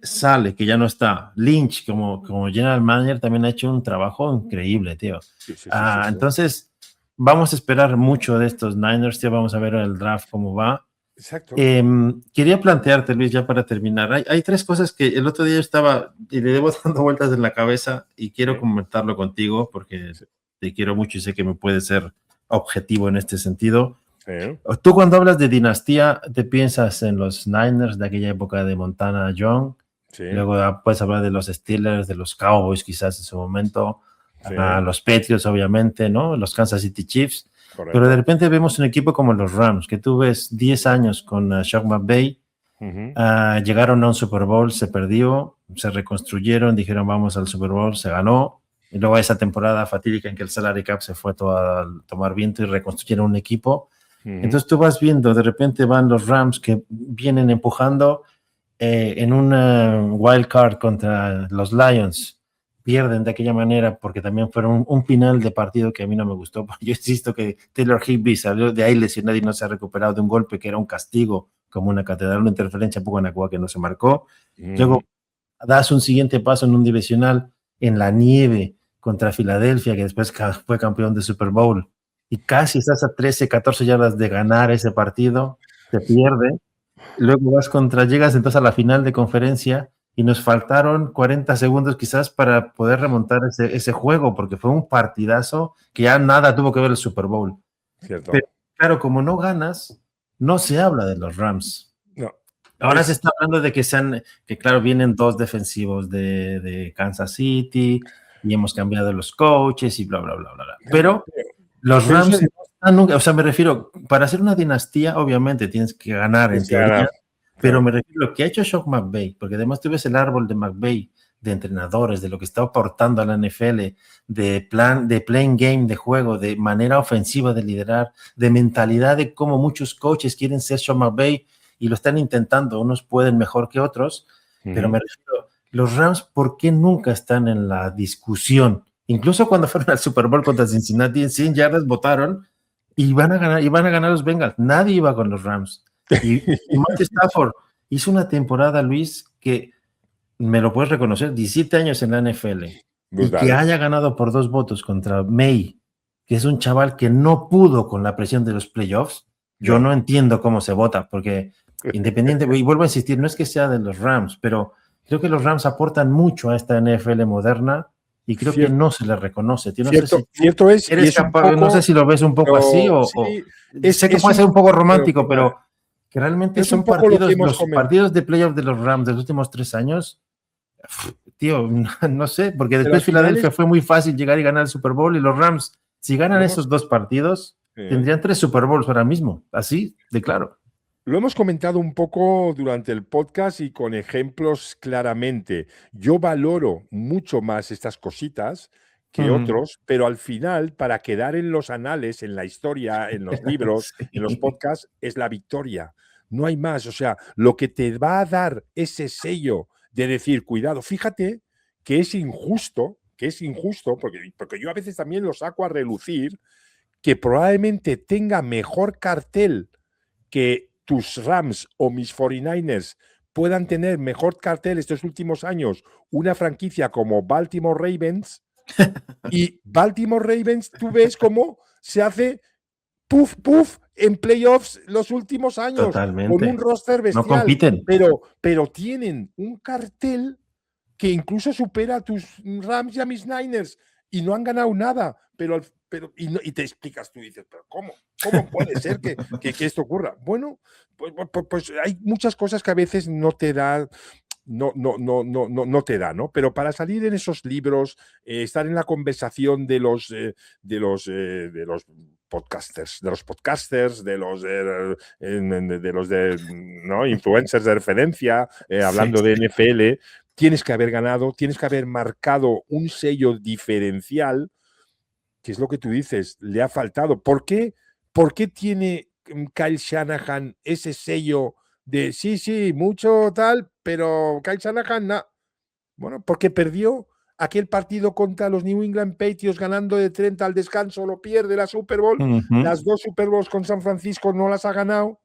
Sale, que ya no está. Lynch, como general manager, también ha hecho un trabajo increíble, tío. sí. Entonces, vamos a esperar mucho de estos Niners, tío, vamos a ver el draft cómo va. Exacto. Quería plantearte, Luis, ya para terminar. Hay tres cosas que el otro día estaba y le debo dando vueltas en la cabeza y quiero Sí, comentarlo contigo porque sí, te quiero mucho y sé que me puedes ser objetivo en este sentido. sí, Tú cuando hablas de dinastía, te piensas en los Niners de aquella época de Montana John, sí, luego puedes hablar de los Steelers, de los Cowboys quizás en su momento, sí, los Patriots obviamente, ¿no? Los Kansas City Chiefs, pero de correcto. repente vemos un equipo como los Rams, que tú ves 10 años con Sean McVay, Ujú, llegaron a un Super Bowl, se perdió, se reconstruyeron, dijeron vamos al Super Bowl, se ganó, y luego esa temporada fatídica en que el salary cap se fue todo a tomar viento y reconstruyeron un equipo. ujú. Entonces tú vas viendo, de repente van los Rams que vienen empujando en una wild card contra los Lions, pierden de aquella manera porque también fueron un final de partido que a mí no me gustó. Yo insisto que Taylor Higbee salió de ahí lesionado y no se ha recuperado de un golpe que era un castigo, como una catedral, una interferencia poco en que no se marcó. Ujú. Luego das un siguiente paso en un divisional en la nieve contra Filadelfia, que después fue campeón de Super Bowl, y casi estás a 13, 14 yardas de ganar ese partido, te pierde. Luego llegas entonces a la final de conferencia y nos faltaron 40 segundos quizás para poder remontar ese juego, porque fue un partidazo que ya nada tuvo que ver el Super Bowl. Pero Cierto. claro, como no ganas, no se habla de los Rams. No, Ahora se es está hablando de que claro, vienen dos defensivos de Kansas City y hemos cambiado los coaches y bla, bla, bla, bla, bla. Pero los pero eso Rams no están nunca, o sea, me refiero, para hacer una dinastía, obviamente tienes que ganar en es que teoría, ganar. pero Claro. me refiero a lo que ha hecho Sean McVay, porque además tú ves el árbol de McVay, de entrenadores, de lo que está aportando a la NFL, de playing game, de juego, de manera ofensiva de liderar, de mentalidad de cómo muchos coaches quieren ser Sean McVay y lo están intentando, unos pueden mejor que otros, pero Ujú. me refiero, los Rams, ¿por qué nunca están en la discusión? Incluso cuando fueron al Super Bowl contra Cincinnati, en 100 yardas votaron y van a ganar los Bengals. Nadie iba con los Rams. Y Matthew Stafford hizo una temporada, Luis, que me lo puedes reconocer, 17 años en la NFL y que Brutal. haya ganado por 2 votos contra May, que es un chaval que no pudo con la presión de los playoffs. Yo No. no entiendo cómo se vota, porque independiente, y vuelvo a insistir, no es que sea de los Rams, pero creo que los Rams aportan mucho a esta NFL moderna y creo que Cierto, no se les reconoce. Yo no sé si cierto, tú cierto es, y eres es un capaz, no sé poco, si lo ves un poco así pero o sí, sé que es puede un, ser un poco pero romántico, mira, pero que realmente es un son poco lo que partidos, hemos los comentado. partidos de playoff de los Rams de los últimos 3 años, tío, no sé, porque Pero al después final Filadelfia fue muy fácil llegar y ganar el Super Bowl y los Rams, si ganan esos dos partidos, eh, tendrían 3 Super Bowls ahora mismo, así de claro. lo hemos comentado un poco durante el podcast y con ejemplos claramente. Yo valoro mucho más estas cositas que Mm. otros, pero al final, para quedar en los anales, en la historia, en los libros, en los Sí. podcasts, es la victoria. No hay más. O sea, lo que te va a dar ese sello de decir, cuidado, fíjate que es injusto, porque yo a veces también lo saco a relucir, que probablemente tenga mejor cartel que tus Rams o mis 49ers puedan tener mejor cartel estos últimos años una franquicia como Baltimore Ravens, y Baltimore Ravens tú ves cómo se hace puff, puff en playoffs los últimos años. Totalmente. Con un roster bestial. No compiten. Pero tienen un cartel que incluso supera a tus Rams y a mis Niners y no han ganado nada. Y te explicas, tú dices, pero ¿cómo puede ser que esto ocurra? Bueno, pues hay muchas cosas que a veces no te da. No te da, ¿no? Pero para salir en esos libros, estar en la conversación de los podcasters, de los ¿no? influencers de referencia, hablando de NFL, tienes que haber ganado, tienes que haber marcado un sello diferencial, que es lo que tú dices, le ha faltado. ¿Por qué tiene Kyle Shanahan ese sello de sí, mucho tal, pero Kyle Shanahan, no? Bueno, porque perdió aquel partido contra los New England Patriots ganando de 30 al descanso, lo pierde la Super Bowl. Las 2 Super Bowls con San Francisco no las ha ganado.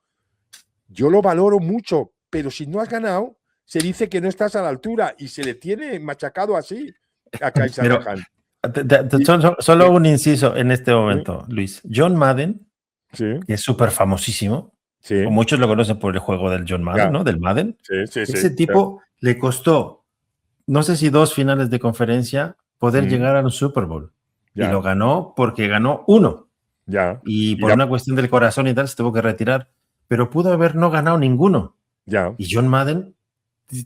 Yo lo valoro mucho, pero si no has ganado, se dice que no estás a la altura y se le tiene machacado así a Kyle Shanahan. Solo un inciso en este momento, Luis. John Madden, que es súper famosísimo, o muchos lo conocen por el juego del John Madden, ¿no? Del Madden. Ese tipo le costó, no sé si 2 finales de conferencia, poder llegar a un Super Bowl. Y lo ganó porque ganó 1. Y por una cuestión del corazón y tal, se tuvo que retirar. Pero pudo haber no ganado ninguno. Y John Madden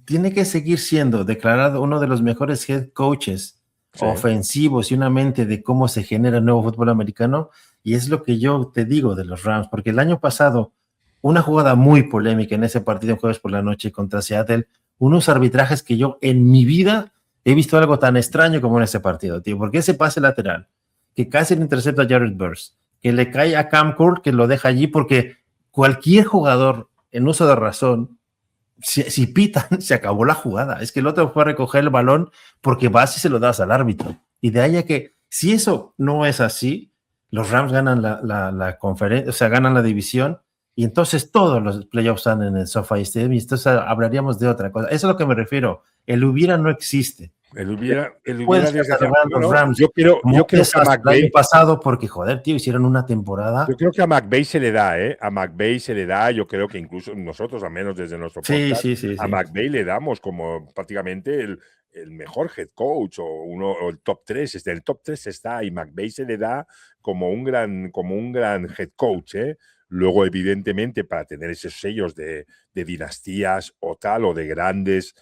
tiene que seguir siendo declarado uno de los mejores head coaches ofensivos y una mente de cómo se genera el nuevo fútbol americano. Y es lo que yo te digo de los Rams, porque el año pasado, una jugada muy polémica en ese partido en jueves por la noche contra Seattle, unos arbitrajes que yo en mi vida he visto algo tan extraño como en ese partido, tío, porque ese pase lateral, que casi le intercepta a Jared Verse, que le cae a Cam Curl, que lo deja allí, porque cualquier jugador en uso de razón, si pitan, se acabó la jugada. Es que el otro fue a recoger el balón porque vas y se lo das al árbitro. Y de ahí a que, si eso no es así, los Rams ganan la conferencia, o sea, ganan la división, y entonces todos los playoffs están en el SoFi Stadium, y entonces hablaríamos de otra cosa. Eso es a lo que me refiero. El hubiera no existe. El hubiera los Rams. Yo creo que a McVay, el año pasado, porque joder, tío, hicieron una temporada. Yo creo que a McVay se le da, ¿eh? A McVay se le da, yo creo que incluso nosotros, al menos desde nuestro podcast, a McVay le damos como prácticamente el mejor head coach o el top 3. El top 3 está y McVay se le da como un gran head coach, ¿eh? Luego, evidentemente, para tener esos sellos de dinastías o tal, o de grandes,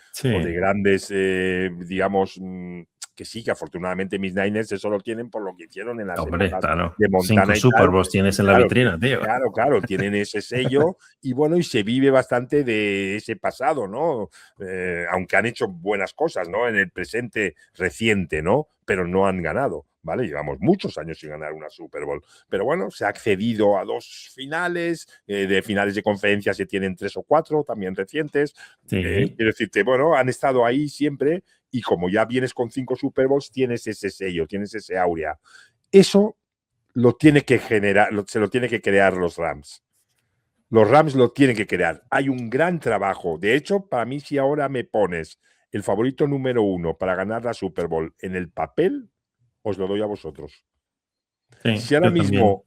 digamos, que sí, que afortunadamente mis Niners eso lo tienen por lo que hicieron en las de Montana. 5 Super Bowls tienes en la vitrina, tío. Claro, tienen ese sello y bueno, y se vive bastante de ese pasado, ¿no? Aunque han hecho buenas cosas, ¿no? En el presente reciente, ¿no? Pero no han ganado. ¿Vale? Llevamos muchos años sin ganar una Super Bowl. Pero bueno, se ha accedido a 2 finales, de finales de conferencia se tienen 3 o 4, también recientes. Quiero decirte, bueno, han estado ahí siempre y como ya vienes con 5 Super Bowls, tienes ese sello, tienes ese áurea. Eso lo tiene que generar, se lo tiene que crear los Rams. Los Rams lo tienen que crear. Hay un gran trabajo. De hecho, para mí, si ahora me pones el favorito número 1 para ganar la Super Bowl en el papel, os lo doy a vosotros. Si ahora mismo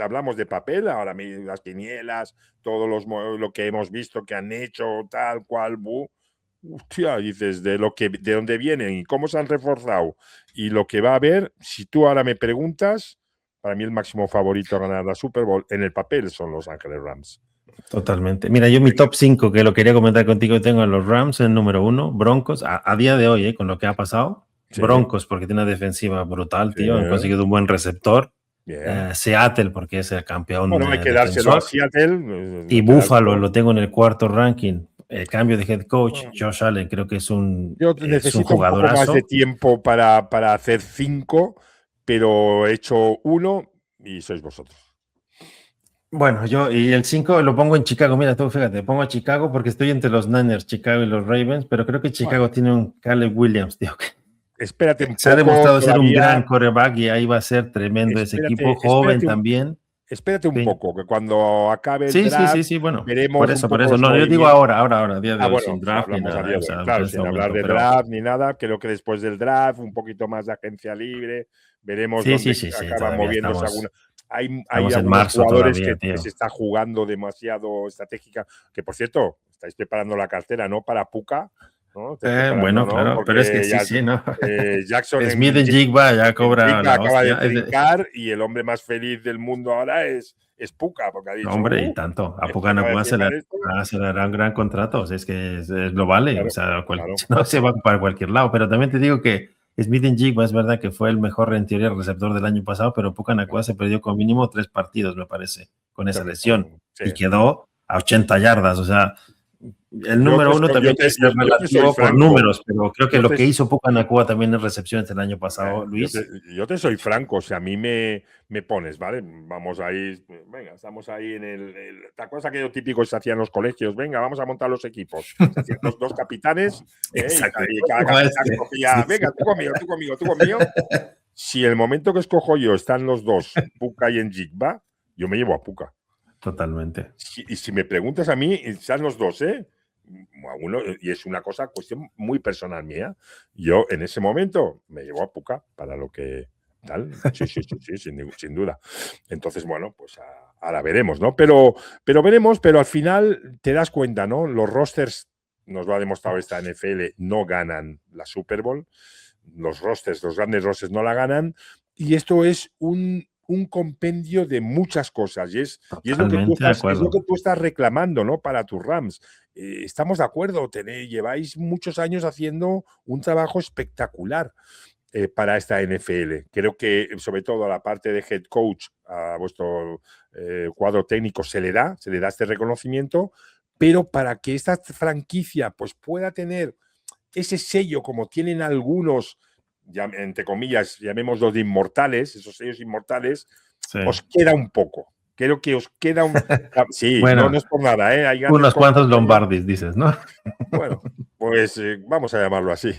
hablamos de papel, ahora las quinielas, todo lo que hemos visto que han hecho, tal cual, hostia, dices, de dónde vienen y cómo se han reforzado y lo que va a haber, si tú ahora me preguntas, para mí el máximo favorito a ganar la Super Bowl en el papel son los Ángeles Rams. Totalmente. Mira, yo mi top 5, que lo quería comentar contigo, tengo a los Rams en número 1, Broncos, a día de hoy, con lo que ha pasado. Broncos, porque tiene una defensiva brutal, tío. Han conseguido un buen receptor. Seattle, porque es el campeón. Bueno, hay que dárselo a Seattle. Y Buffalo lo tengo en el 4º ranking. El cambio de head coach, Josh Allen, creo que es un jugadorazo. Un poco más de tiempo para hacer 5, pero he hecho 1 y sois vosotros. Bueno, y el 5 lo pongo en Chicago. Mira, tú fíjate, pongo a Chicago porque estoy entre los Niners, Chicago y los Ravens, pero creo que Chicago tiene un Caleb Williams, tío. Espérate un poco. Se ha demostrado ser un gran quarterback y ahí va a ser tremendo ese equipo, joven también. Espérate un poco, que cuando acabe el draft, bueno, veremos por eso. No, yo digo ahora, día de hoy, bueno, sin draft ni nada. Claro, sin hablar de draft ni nada, creo que después del draft, un poquito más de agencia libre, veremos dónde acaban moviéndose alguna. hay Estamos en algunos marzo jugadores todavía, que tío. se está jugando demasiado estratégica, que por cierto, estáis preparando la cartera, ¿no? Para Puka, ¿no? Estáis preparando, Bueno, ¿no? claro, pero es que Porque sí, ya sí, ¿no? Jackson Smith en Jigba ya en cobra Jigba la acaba de hostia. trincar y el hombre más feliz del mundo ahora es Puka, porque ha No, dicho, hombre, y tanto. A este acaba de Pucanacua firmar esto. se le hará un gran contrato. O sea, es que lo vale. O Claro, sea, claro. no se va para cualquier lado. Pero también te digo que Smith en Jigba es verdad que fue el mejor, en teoría, receptor del año pasado, pero Pucanacua se perdió con mínimo 3 partidos, me parece, con esa lesión. Sí. Y quedó a 80 yardas. O sea, el número uno también es yo te soy relativo por franco. números, pero creo que lo que hizo Pucanacua también en recepciones el año pasado, Luis. Yo te soy franco, o sea, a mí me pones, ¿vale? Vamos ahí, venga, estamos ahí en ¿te acuerdas aquello típico que se hacía en los colegios? Venga, vamos a montar los equipos. Se hacían los dos capitanes, Exacto. y cada capitán cogía, Sí, venga, tú conmigo, tú conmigo, tú conmigo. Si el momento que escojo yo están los dos, Puka y en Jigba, yo me llevo a Puka. Totalmente. Y si me preguntas a mí, están los dos, ¿eh? Y es una cuestión muy personal mía. Yo en ese momento me llevo a Puka para lo que tal. Sí, sin duda. Entonces, bueno, pues ahora veremos, ¿no? Pero veremos, pero al final te das cuenta, ¿no? Los rosters, nos lo ha demostrado esta NFL, no ganan la Super Bowl. Los grandes rosters no la ganan. Y esto es un compendio de muchas cosas y es lo que tú estás reclamando, ¿no? Para tus Rams. Estamos de acuerdo, lleváis muchos años haciendo un trabajo espectacular para esta NFL. Creo que sobre todo a la parte de head coach, a vuestro cuadro técnico se le da este reconocimiento, pero para que esta franquicia pues pueda tener ese sello como tienen algunos, ya, entre comillas, llamémoslos de inmortales, esos sellos inmortales, sí. Os queda un poco. Creo que os queda un... Sí, bueno, no es por nada, ¿eh? Hay unos cuantos Lombardis, dices, ¿no? Bueno, pues vamos a llamarlo así.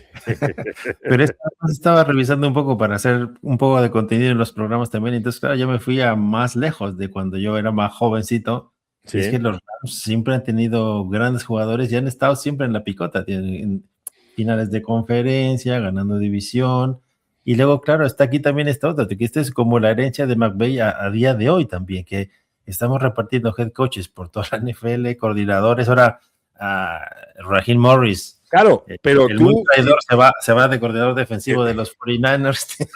Pero estaba revisando un poco para hacer un poco de contenido en los programas también, entonces claro, yo me fui a más lejos de cuando yo era más jovencito. Sí. Y es que los Rams siempre han tenido grandes jugadores y han estado siempre en la picota, en finales de conferencia, ganando división. Y luego, claro, está aquí también esta otra, que esta es como la herencia de McVay a día de hoy también, que estamos repartiendo head coaches por toda la NFL, coordinadores. Ahora, Raheem Morris. Claro, pero el muy traidor se va de coordinador defensivo de los 49ers.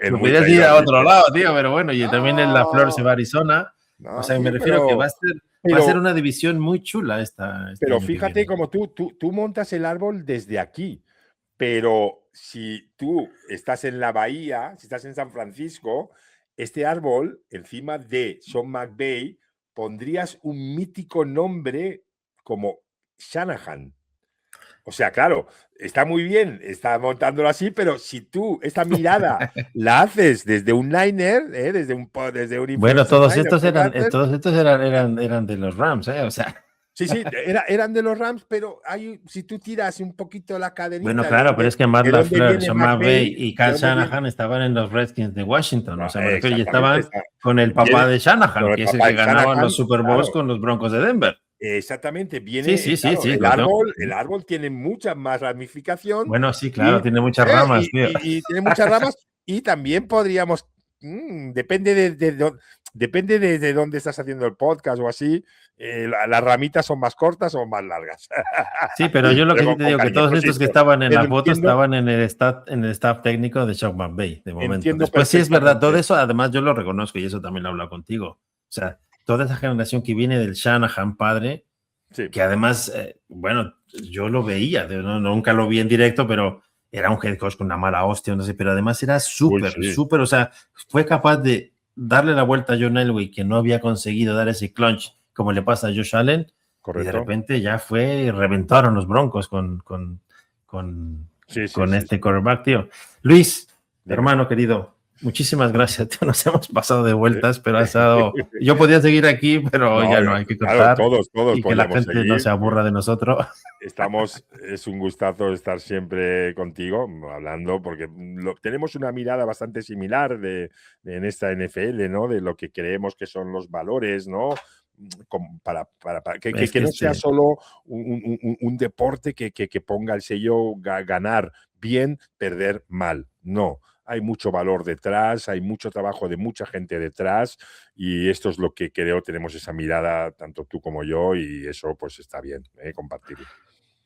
Lo podrías ir a otro lado, tío, pero bueno, y también en la Flor se va a Arizona. O sea, me refiero a que va a ser una división muy chula esta pero fíjate como tú montas el árbol desde aquí, pero si tú estás en la Bahía, si estás en San Francisco, este árbol, encima de Sean McVay, pondrías un mítico nombre como Shanahan. O sea, claro, está muy bien, está montándolo así, pero si tú esta mirada la haces desde un Niner, desde un bueno, todos estos eran de los Rams, o sea. Sí, eran de los Rams, pero si tú tiras un poquito la cadenita. Bueno, claro, pero es que Matt LaFleur, Sean McVay y Kyle Shanahan estaban en los Redskins de Washington, o sea, me refiero, y estaban con el papá de Shanahan, que es el que ganaban los Super Bowls con los Broncos de Denver. Exactamente, viene. Sí, el árbol tiene mucha más ramificación. Bueno, sí, claro, tiene muchas ramas, tío. Y tiene muchas ramas, y también podríamos. Depende de dónde estás haciendo el podcast o así. Las ramitas son más cortas o más largas. Sí, pero yo lo que sí te digo, que todos estos que estaban en la foto estaban en el staff técnico de Sean McVay, de momento. Después sí es verdad, todo eso, además yo lo reconozco y eso también lo he hablado contigo. O sea, toda esa generación que viene del Shanahan padre, sí. Que además, bueno, yo lo veía, nunca lo vi en directo, pero era un head coach con una mala hostia, no sé, pero además era súper, o sea, fue capaz de darle la vuelta a John Elway, que no había conseguido dar ese clutch como le pasa a Josh Allen. Correcto. Y de repente ya reventaron los Broncos con este quarterback, tío. Luis, hermano querido, muchísimas gracias, tío. Nos hemos pasado de vueltas, pero ha estado... Yo podía seguir aquí, pero ya no, hay que cortar. Claro, todos y que la gente seguir. No se aburra de nosotros. Es un gustazo estar siempre contigo, hablando, porque tenemos una mirada bastante similar en esta NFL, ¿no? De lo que creemos que son los valores, ¿no? Para que no sea solo un deporte que ponga el sello ganar bien, perder mal. No. hay mucho valor detrás, hay mucho trabajo de mucha gente detrás y esto es lo que creo, tenemos esa mirada, tanto tú como yo, y eso pues está bien, compartirlo.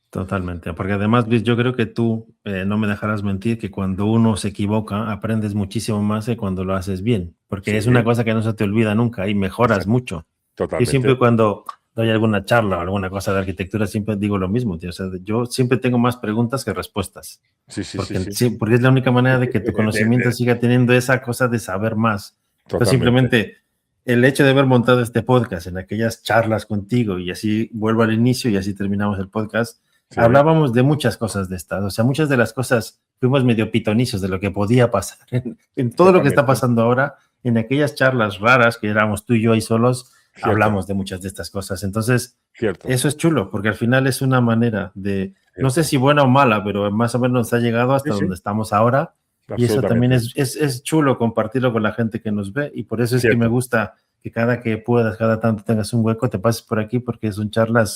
Totalmente, porque además, Luis, yo creo que tú no me dejarás mentir que cuando uno se equivoca aprendes muchísimo más que cuando lo haces bien, porque Sí, es una cosa que no se te olvida nunca y mejoras mucho. Yo totalmente. siempre cuando doy alguna charla o alguna cosa de arquitectura siempre digo lo mismo, tío. O sea, yo siempre tengo más preguntas que respuestas. Sí, sí, porque, sí. porque es la única manera de que tu conocimiento siga teniendo esa cosa de saber más. Entonces, simplemente el hecho de haber montado este podcast en aquellas charlas contigo y así vuelvo al inicio y así terminamos el podcast, sí, hablábamos de muchas cosas de estas. O sea, muchas de las cosas fuimos medio pitonizos de lo que podía pasar en todo lo que está pasando ahora. En aquellas charlas raras que éramos tú y yo ahí solos, cierto, hablamos de muchas de estas cosas. Entonces, cierto, eso es chulo, porque al final es una manera de, cierto, no sé si buena o mala, pero más o menos nos ha llegado hasta donde estamos ahora. Y eso también es chulo compartirlo con la gente que nos ve. Y por eso es cierto, que me gusta que cada que puedas, cada tanto tengas un hueco, te pases por aquí, porque son charlas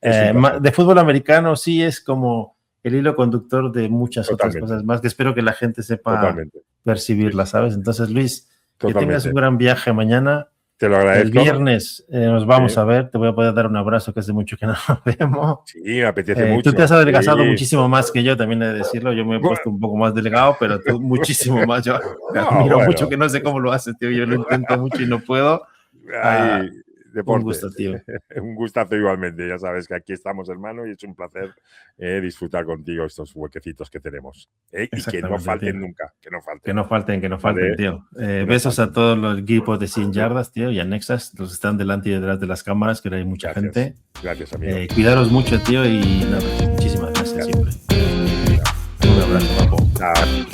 de fútbol americano. Sí, es como el hilo conductor de muchas otras cosas más que espero que la gente sepa percibirlas, ¿sabes? Entonces, Luis, que tengas un gran viaje mañana. Te lo agradezco. El viernes nos vamos a ver. Te voy a poder dar un abrazo, que hace mucho que no nos vemos. Sí, me apetece mucho. Tú te has adelgazado muchísimo más que yo, también he de decirlo. Yo me he puesto un poco más delgado, pero tú muchísimo más. Yo te admiro mucho, que no sé cómo lo haces, tío. Yo lo intento mucho y no puedo. Un gusto, tío. Un gustazo igualmente. Ya sabes que aquí estamos, hermano, y es un placer disfrutar contigo estos huequecitos que tenemos. Y que no falten, tío, nunca. Que no falten. Que no falten, tío. Besos a todos los equipos de 100 yardas, tío, y a Nexas, los que están delante y detrás de las cámaras, que hay mucha gente. Gracias, amigo. Cuidaros mucho, tío, y nada, muchísimas gracias siempre. Un abrazo, guapo. Chao.